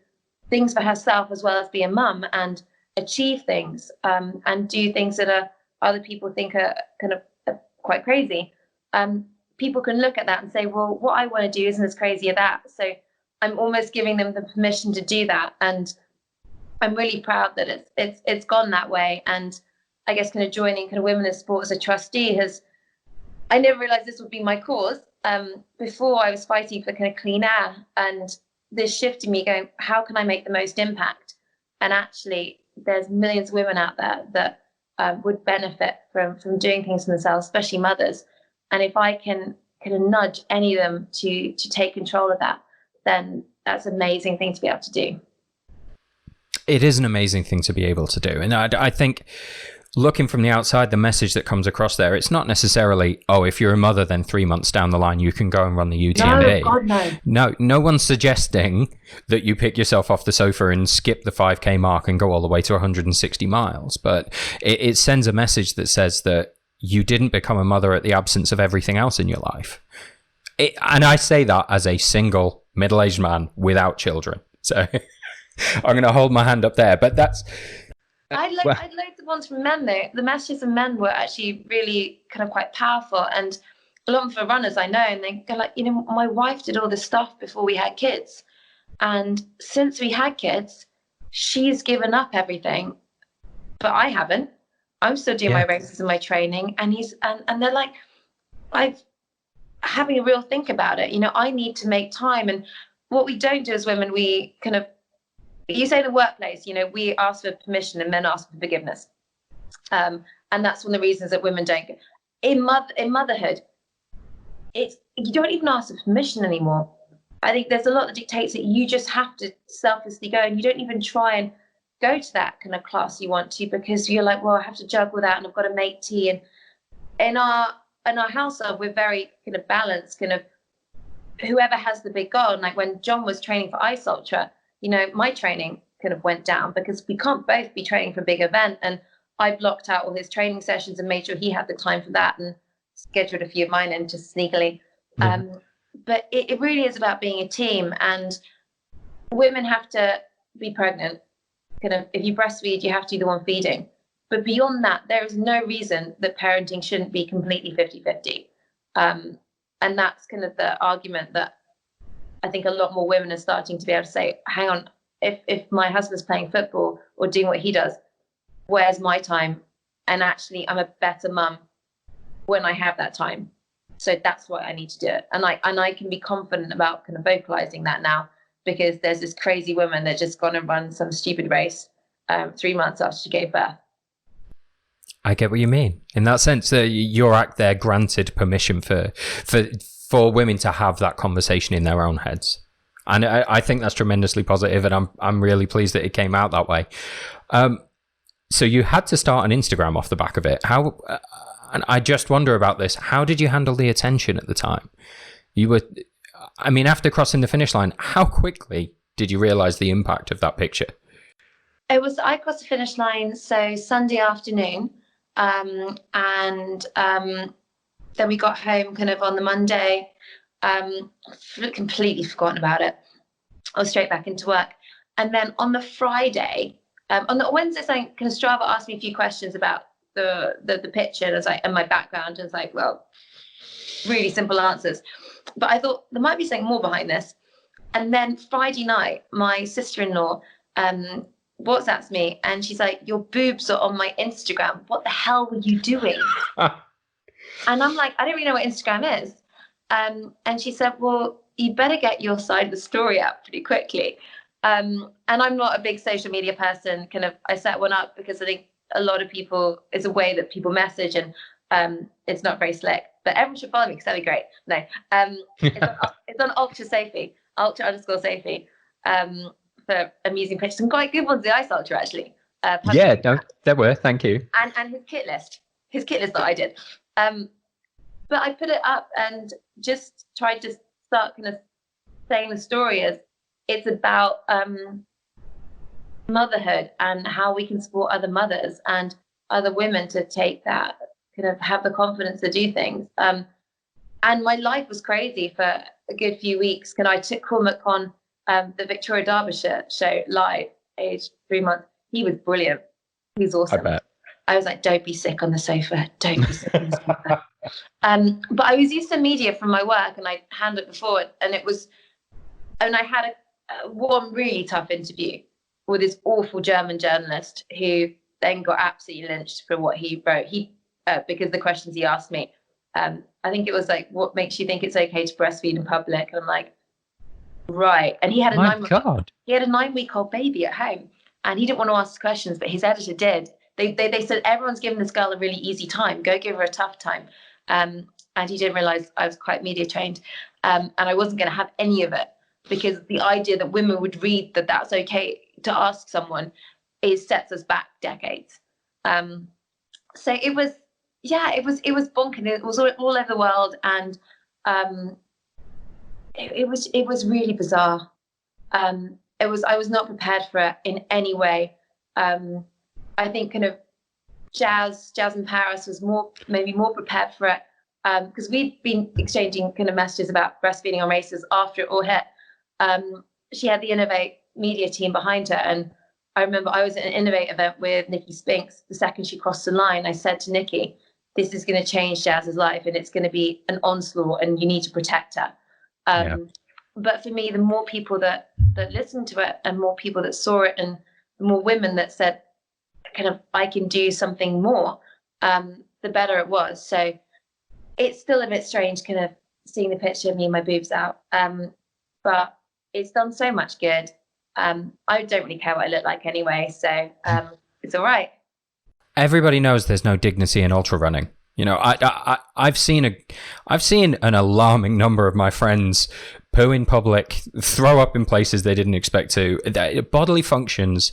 things for herself as well as be a mum and achieve things, and do things that are other people think are kind of quite crazy. People can look at that and say, well, what I want to do isn't as crazy as that. So I'm almost giving them the permission to do that. And I'm really proud that it's gone that way. And I guess kind of joining kind of women in sport as a trustee I never realized this would be my cause. Before I was fighting for kind of clean air, and this shift in me going, how can I make the most impact? And actually there's millions of women out there that would benefit from doing things for themselves, especially mothers. And if I can kind of nudge any of them to take control of that, then that's an amazing thing to be able to do. It is an amazing thing to be able to do. And I think, looking from the outside, the message that comes across there, it's not necessarily, oh, if you're a mother, then 3 months down the line, you can go and run the UTMB. No, God, no. No one's suggesting that you pick yourself off the sofa and skip the 5K mark and go all the way to 160 miles. But it sends a message that says that you didn't become a mother at the absence of everything else in your life. And I say that as a single middle-aged man without children. So I'm going to hold my hand up there. But that's... I'd like the ones from men, though. The messages from men were actually really kind of quite powerful, and a lot of them for runners I know, and they go like, you know, my wife did all this stuff before we had kids, and since we had kids, she's given up everything, but I haven't. I'm still doing my races and my training, and and they're like, I'm having a real think about it. You know, I need to make time, and what we don't do as women, we kind of, you say the workplace, you know, we ask for permission and men ask for forgiveness. And that's one of the reasons that women don't go. In motherhood, you don't even ask for permission anymore. I think there's a lot that dictates that you just have to selflessly go, and you don't even try and go to that kind of class you want to, because you're like, well, I have to juggle that, and I've got to make tea. And in our household, we're very kind of balanced, kind of whoever has the big goal. And like when John was training for Ice Ultra, you know, my training kind of went down because we can't both be training for a big event. And I blocked out all his training sessions and made sure he had the time for that, and scheduled a few of mine in just sneakily. But it really is about being a team, and women have to be pregnant. Kind of, if you breastfeed, you have to be the one feeding. But beyond that, there is no reason that parenting shouldn't be completely 50-50. And that's kind of the argument that I think a lot more women are starting to be able to say, hang on, if my husband's playing football or doing what he does, where's my time? And actually, I'm a better mum when I have that time. So that's why I need to do it. And I can be confident about kind of vocalizing that now, because there's this crazy woman that just gone and run some stupid race 3 months after she gave birth. I get what you mean. In that sense, your act there granted permission for women to have that conversation in their own heads. And I think that's tremendously positive, and I'm really pleased that it came out that way. So you had to start an Instagram off the back of it. How? And I just wonder about this. How did you handle the attention at the time? After crossing the finish line, how quickly did you realize the impact of that picture? I crossed the finish line, so Sunday afternoon. And then we got home kind of on the Monday, completely forgotten about it. I was straight back into work. And then on the Friday, on the Wednesday, kind of Strava asked me a few questions about the picture, and I was like, and my background, and I was like, well, really simple answers. But I thought there might be something more behind this. And then Friday night, my sister-in-law WhatsApps me, and she's like, your boobs are on my Instagram. What the hell were you doing? And I'm like, I don't really know what Instagram is. And she said, well, you better get your side of the story out pretty quickly. And I'm not a big social media person. Kind of, I set one up because I think a lot of people, it's a way that people message, and it's not very slick. But everyone should follow me because that'd be great. No, it's on ultra_Sophie, for amusing pictures. Some quite good ones, the Ice Ultra, actually. Yeah, no, there were. Thank you. And his kit list that I did. But I put it up and just tried to start kind of saying the story as it's about motherhood and how we can support other mothers and other women to take that, kind of have the confidence to do things. And my life was crazy for a good few weeks. And I took Cormac on the Victoria Derbyshire show live, age 3 months. He was brilliant. He's awesome. I bet. I was like, don't be sick on the sofa. Don't be sick on the sofa. But I was used to media from my work, and I handled it before. And I had one really tough interview with this awful German journalist who then got absolutely lynched for what he wrote. Because the questions he asked me, I think it was like, what makes you think it's okay to breastfeed in public? And I'm like, right. And he had a 9-week-old baby at home, and he didn't want to ask questions, but his editor did. They said, everyone's giving this girl a really easy time. Go give her a tough time. And he didn't realize I was quite media trained. And I wasn't going to have any of it, because the idea that women would read that that's okay to ask someone sets us back decades. So it was bonkers. It was all over the world. And it was really bizarre. I was not prepared for it in any way. I think kind of Jazz in Paris was maybe more prepared for it, because we'd been exchanging kind of messages about breastfeeding on races after it all hit. She had the Innovate media team behind her, and I remember I was at an Innovate event with Nikki Spinks. The second she crossed the line, I said to Nikki, this is going to change Jazz's life, and it's going to be an onslaught, and you need to protect her. But for me, the more people that listened to it, and more people that saw it, and the more women that said, kind of, I can do something more, the better it was. So it's still a bit strange kind of seeing the picture of me and my boobs out, but it's done so much good. I don't really care what I look like anyway, so it's all right. Everybody knows there's no dignity in ultra running. You know, I've seen an alarming number of my friends poo in public, throw up in places they didn't expect to. Bodily functions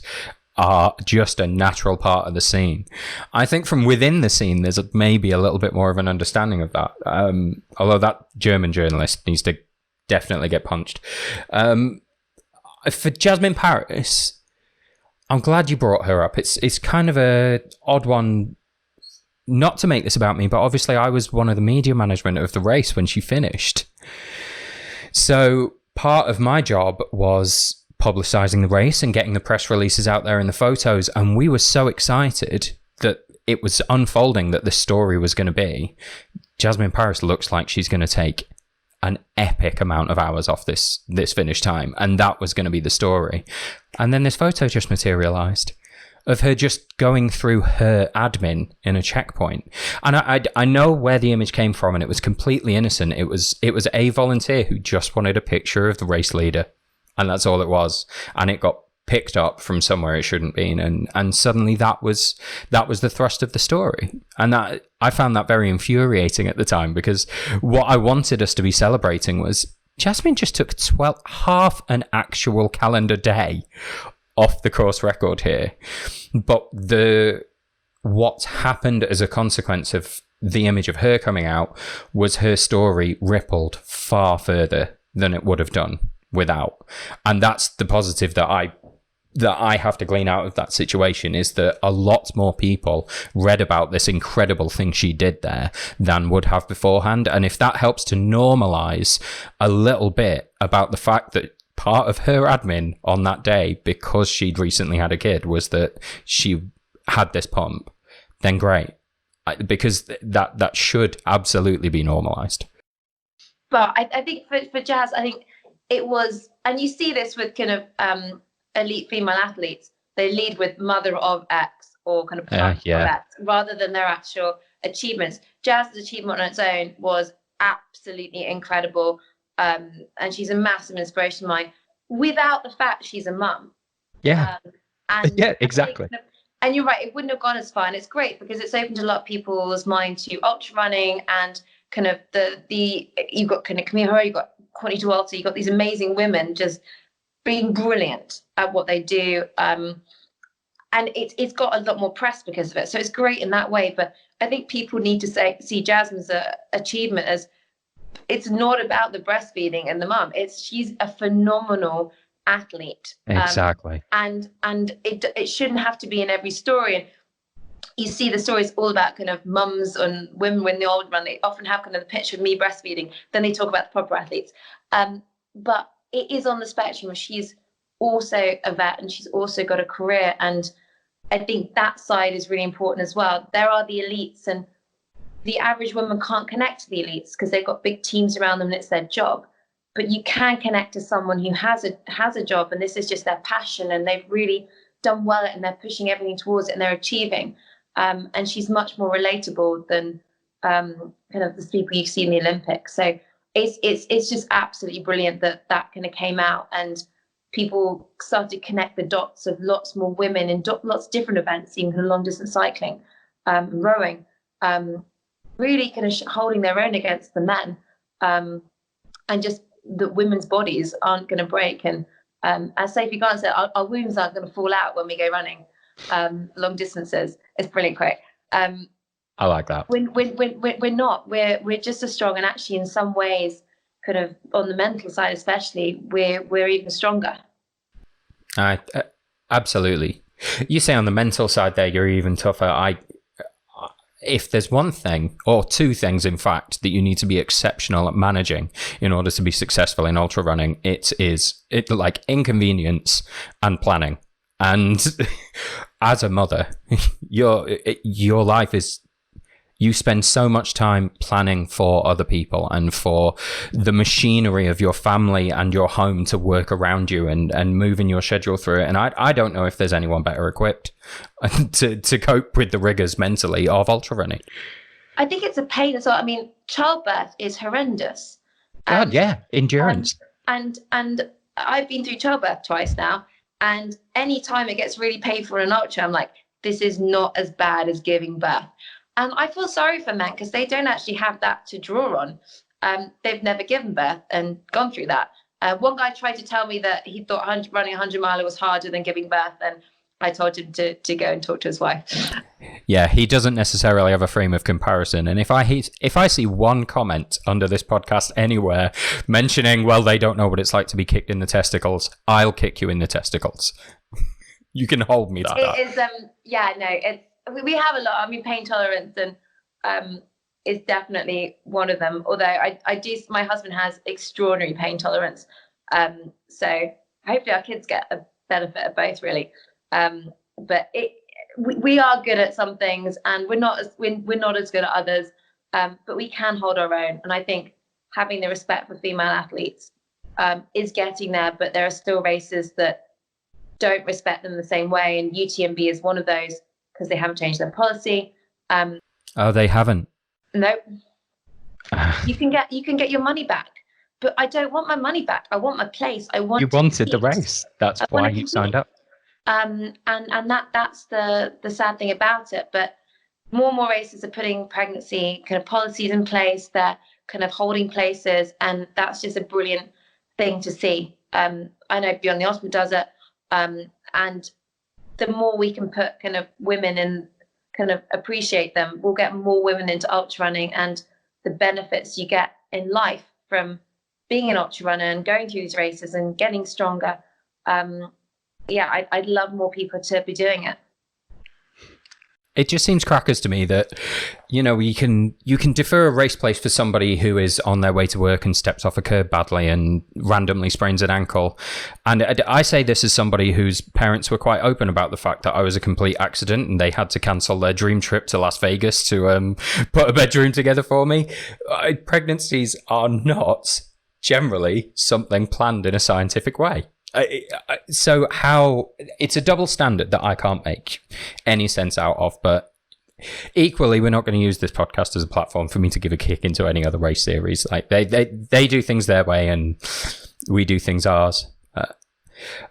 are just a natural part of the scene. I think from within the scene, there's maybe a little bit more of an understanding of that. Although that German journalist needs to definitely get punched. For Jasmine Paris, I'm glad you brought her up. It's kind of a odd one. Not to make this about me, but obviously I was one of the media management of the race when she finished. So part of my job was publicizing the race and getting the press releases out there and the photos. And we were so excited that it was unfolding that the story was going to be, Jasmine Paris looks like she's going to take an epic amount of hours off this finish time. And that was going to be the story. And then this photo just materialized of her just going through her admin in a checkpoint. And I know where the image came from, and it was completely innocent. It was a volunteer who just wanted a picture of the race leader, and that's all it was. And it got picked up from somewhere it shouldn't been, and suddenly that was the thrust of the story. And that I found that very infuriating at the time, because what I wanted us to be celebrating was Jasmine just took half an actual calendar day off the course record here. But what happened as a consequence of the image of her coming out was her story rippled far further than it would have done without. And that's the positive that I have to glean out of that situation, is that a lot more people read about this incredible thing she did there than would have beforehand. And if that helps to normalize a little bit about the fact that part of her admin on that day, because she'd recently had a kid, was that she had this pump, then great. Because that should absolutely be normalized. But I think for Jazz, I think it was, and you see this with kind of elite female athletes, they lead with mother of X or kind of of X, rather than their actual achievements. Jazz's achievement on its own was absolutely incredible. And she's a massive inspiration of mine, without the fact she's a mum. Yeah. Yeah, exactly. And you're right, it wouldn't have gone as far. And it's great because it's opened a lot of people's mind to ultra running and kind of you've got kind of Courmayeur, you've got Courtney Dauwalter, you've got these amazing women just being brilliant at what they do. And it's got a lot more press because of it. So it's great in that way. But I think people need to see Jasmine's achievement as, it's not about the breastfeeding and the mum. She's a phenomenal athlete. Exactly. And it shouldn't have to be in every story. And you see the stories all about kind of mums and women when they all run. They often have kind of the picture of me breastfeeding. Then they talk about the proper athletes. But it is on the spectrum where she's also a vet and she's also got a career. And I think that side is really important as well. There are the elites, and the average woman can't connect to the elites because they've got big teams around them and it's their job. But you can connect to someone who has a job and this is just their passion and they've really done well at it and they're pushing everything towards it and they're achieving. And she's much more relatable than kind of the people you see in the Olympics. So it's just absolutely brilliant that kind of came out and people started to connect the dots of lots more women in lots of different events, even long distance cycling, rowing, really kind of holding their own against the men, and just the women's bodies aren't going to break. And as Sophie Power said, our wombs aren't going to fall out when we go running long distances. It's brilliant quote. I like that. We're not. We're just as strong, and actually, in some ways, kind of on the mental side, especially, we're even stronger. Absolutely. You say on the mental side there, you're even tougher. If there's one thing, or two things, in fact, that you need to be exceptional at managing in order to be successful in ultra running, it like inconvenience and planning. And as a mother, your life is, you spend so much time planning for other people and for the machinery of your family and your home to work around you and moving your schedule through it. And I don't know if there's anyone better equipped to cope with the rigors mentally of ultra running. I think it's a pain as well. I mean, childbirth is horrendous. God, yeah, endurance. And I've been through childbirth twice now. And any time it gets really painful in an ultra, I'm like, this is not as bad as giving birth. And I feel sorry for men because they don't actually have that to draw on. They've never given birth and gone through that. One guy tried to tell me that he thought running a 100-miler was harder than giving birth, and I told him to go and talk to his wife. Yeah, he doesn't necessarily have a frame of comparison. And if I see one comment under this podcast anywhere mentioning, well, they don't know what it's like to be kicked in the testicles, I'll kick you in the testicles. You can hold me to that. It is, we have a lot. I mean, pain tolerance and is definitely one of them. Although I do, my husband has extraordinary pain tolerance. So hopefully our kids get a benefit of both, really. But we are good at some things, and we're not as good at others. But we can hold our own. And I think having the respect for female athletes is getting there. But there are still races that don't respect them the same way, and UTMB is one of those, because they haven't changed their policy. Oh, they haven't? Nope. You can get your money back, but I don't want my money back. I want my place. You wanted the race. That's why you signed up. And that's the sad thing about it. But more and more races are putting pregnancy kind of policies in place. They're kind of holding places, and that's just a brilliant thing to see. I know Beyond the Ultimate does it, and the more we can put kind of women in, kind of appreciate them, we'll get more women into ultra running, and the benefits you get in life from being an ultra runner and going through these races and getting stronger. I'd love more people to be doing it. It just seems crackers to me that, you can defer a race place for somebody who is on their way to work and steps off a curb badly and randomly sprains an ankle. And I say this as somebody whose parents were quite open about the fact that I was a complete accident and they had to cancel their dream trip to Las Vegas to put a bedroom together for me. Pregnancies are not generally something planned in a scientific way. So how it's a double standard that I can't make any sense out of, but equally, we're not going to use this podcast as a platform for me to give a kick into any other race series. Like they do things their way and we do things ours.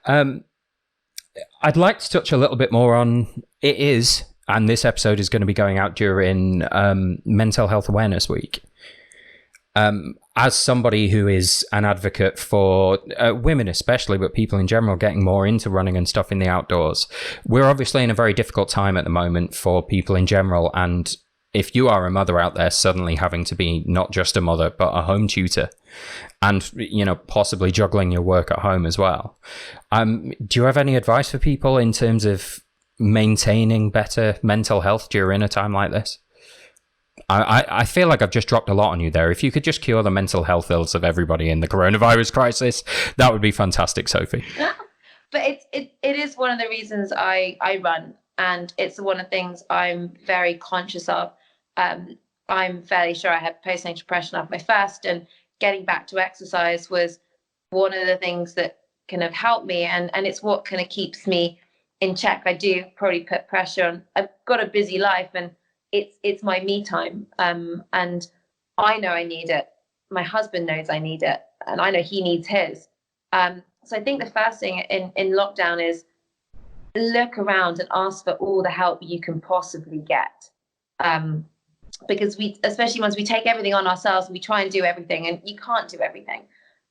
I'd like to touch a little bit more on and this episode is going to be going out during Mental Health Awareness Week. As somebody who is an advocate for women especially, but people in general getting more into running and stuff in the outdoors, we're obviously in a very difficult time at the moment for people in general. And if you are a mother out there suddenly having to be not just a mother, but a home tutor and, possibly juggling your work at home as well. Do you have any advice for people in terms of maintaining better mental health during a time like this? I feel like I've just dropped a lot on you there. If you could just cure the mental health ills of everybody in the coronavirus crisis, that would be fantastic, Sophie. But it is one of the reasons I run, and it's one of the things I'm very conscious of. I'm fairly sure I had postnatal depression after my first, and getting back to exercise was one of the things that kind of helped me, and it's what kind of keeps me in check. I do probably put pressure on. I've got a busy life, and it's my me time, and I know I need it. My husband knows I need it, and I know he needs his. So I think the first thing in lockdown is look around and ask for all the help you can possibly get, because especially once we take everything on ourselves and we try and do everything, and you can't do everything.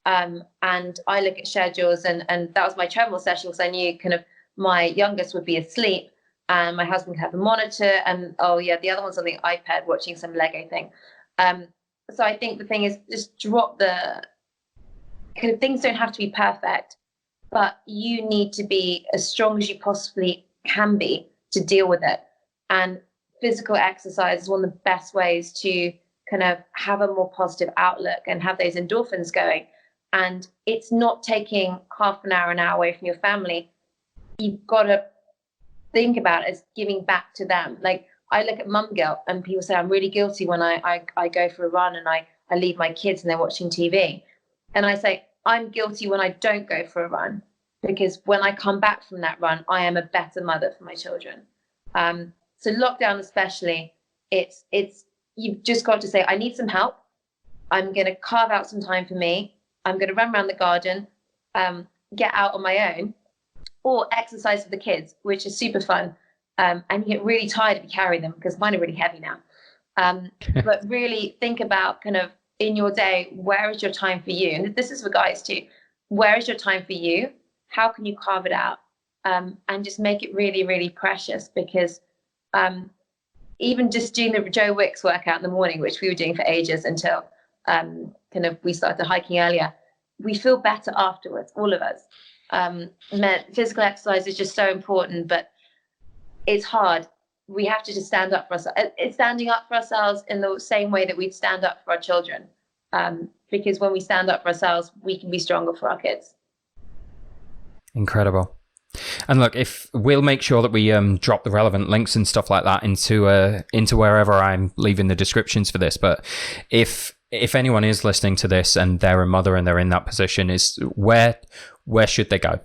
And I look at schedules, and that was my treadmill session because I knew kind of my youngest would be asleep and my husband could have a monitor, and the other one's on the iPad watching some Lego thing. So I think the thing is just drop the kind of, things don't have to be perfect, but you need to be as strong as you possibly can be to deal with it. And physical exercise is one of the best ways to kind of have a more positive outlook and have those endorphins going. And it's not taking half an hour away from your family. You've got to think about it as giving back to them. Like, I look at mum guilt, and people say I'm really guilty when I go for a run and I leave my kids and they're watching TV. And I say, I'm guilty when I don't go for a run, because when I come back from that run, I am a better mother for my children. So lockdown especially, it's you've just got to say, I need some help. I'm going to carve out some time for me. I'm going to run around the garden, get out on my own, or exercise with the kids, which is super fun. And you get really tired if you carry them, because mine are really heavy now. But really think about kind of in your day, where is your time for you? And this is for guys too. Where is your time for you? How can you carve it out? And just make it really, really precious, because even just doing the Joe Wicks workout in the morning, which we were doing for ages until kind of we started hiking earlier, we feel better afterwards, all of us. Physical exercise is just so important, but it's hard. We have to just stand up for ourselves. It's standing up for ourselves in the same way that we'd stand up for our children, because when we stand up for ourselves, we can be stronger for our kids. Incredible. And look, if we'll make sure that we drop the relevant links and stuff like that into wherever I'm leaving the descriptions for this. But if anyone is listening to this and they're a mother and they're in that position, is where should they go?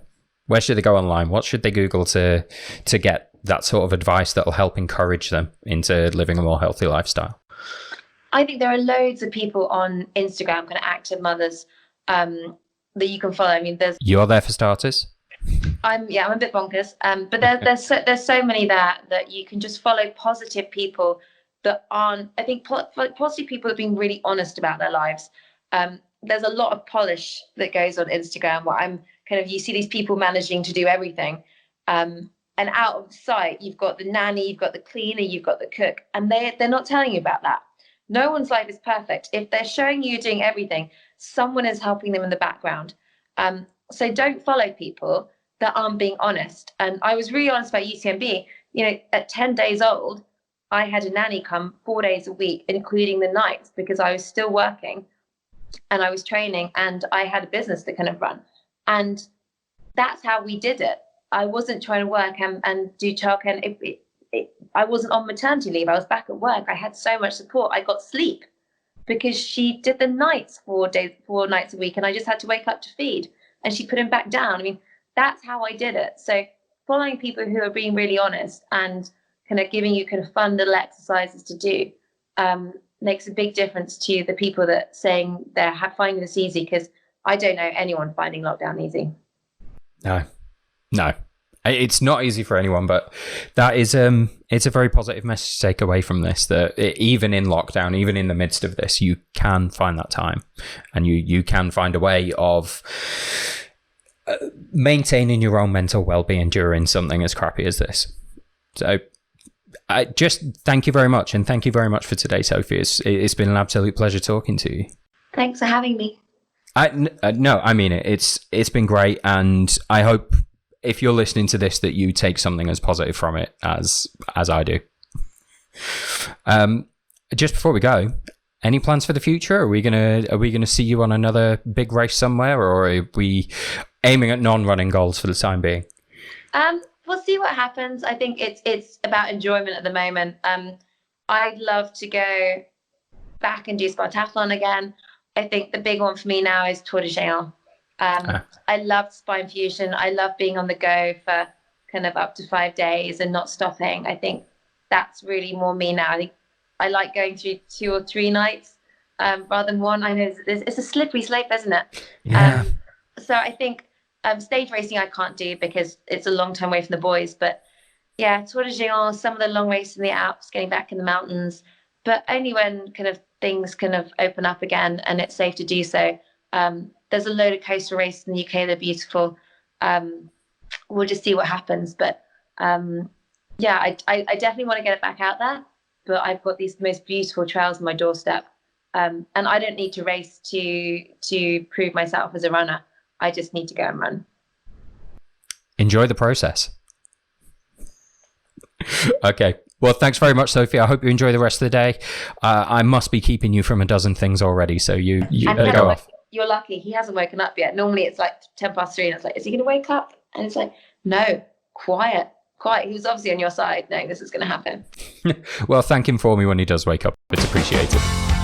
Where should they go online? What should they Google to get that sort of advice that will help encourage them into living a more healthy lifestyle? I think there are loads of people on Instagram, kind of active mothers, that you can follow. I mean, you're there for starters. I'm a bit bonkers, but there's so many that you can just follow, positive people that aren't. I think positive people have been really honest about their lives. There's a lot of polish that goes on Instagram, where I'm kind of, you see these people managing to do everything, and out of sight you've got the nanny, you've got the cleaner, you've got the cook, and they're not telling you about that. No one's life is perfect. If they're showing you doing everything, someone is helping them in the background. So don't follow people that aren't being honest. And I was really honest about UTMB. At 10 days old, I had a nanny come 4 days a week, including the nights, because I was still working and I was training and I had a business to kind of run. And that's how we did it. I wasn't trying to work and do childcare. I wasn't on maternity leave. I was back at work. I had so much support. I got sleep because she did the nights 4 nights a week, and I just had to wake up to feed, and she put him back down. I mean, that's how I did it. So following people who are being really honest and kind of giving you kind of fun little exercises to do makes a big difference to the people that saying they're finding this easy, because I don't know anyone finding lockdown easy. No, it's not easy for anyone, but that is it's a very positive message to take away from this, that even in lockdown, even in the midst of this, you can find that time, and you can find a way of maintaining your own mental well-being during something as crappy as this. So I just thank you very much, and thank you very much for today, Sophie. It's been an absolute pleasure talking to you. Thanks for having me. No, I mean it. It's been great, and I hope if you're listening to this that you take something as positive from it as I do. Just before we go, any plans for the future? Are we gonna see you on another big race somewhere, or are we aiming at non-running goals for the time being? We'll see what happens. I think it's about enjoyment at the moment. I'd love to go back and do Spartathlon again. I think the big one for me now is Tour de Géant. I loved Spine Fusion. I love being on the go for kind of up to 5 days and not stopping. I think that's really more me now. I think I like going through 2 or 3 nights rather than one. I know it's a slippery slope, isn't it? Yeah. So I think stage racing I can't do because it's a long time away from the boys. But yeah, Tour de Géant, some of the long races in the Alps, getting back in the mountains, but only when kind of things kind of open up again and it's safe to do so. There's a load of coastal races in the UK that are beautiful. We'll just see what happens. But yeah, I definitely want to get it back out there. But I've got these most beautiful trails on my doorstep. And I don't need to race to prove myself as a runner. I just need to go and run. Enjoy the process. Okay. Well, thanks very much, Sophie. I hope you enjoy the rest of the day. I must be keeping you from a dozen things already, so you better go off. You're lucky. He hasn't woken up yet. Normally it's like 3:10, and it's like, is he going to wake up? And it's like, no, quiet. He was obviously on your side. No, this is going to happen. Well, thank him for me when he does wake up. It's appreciated.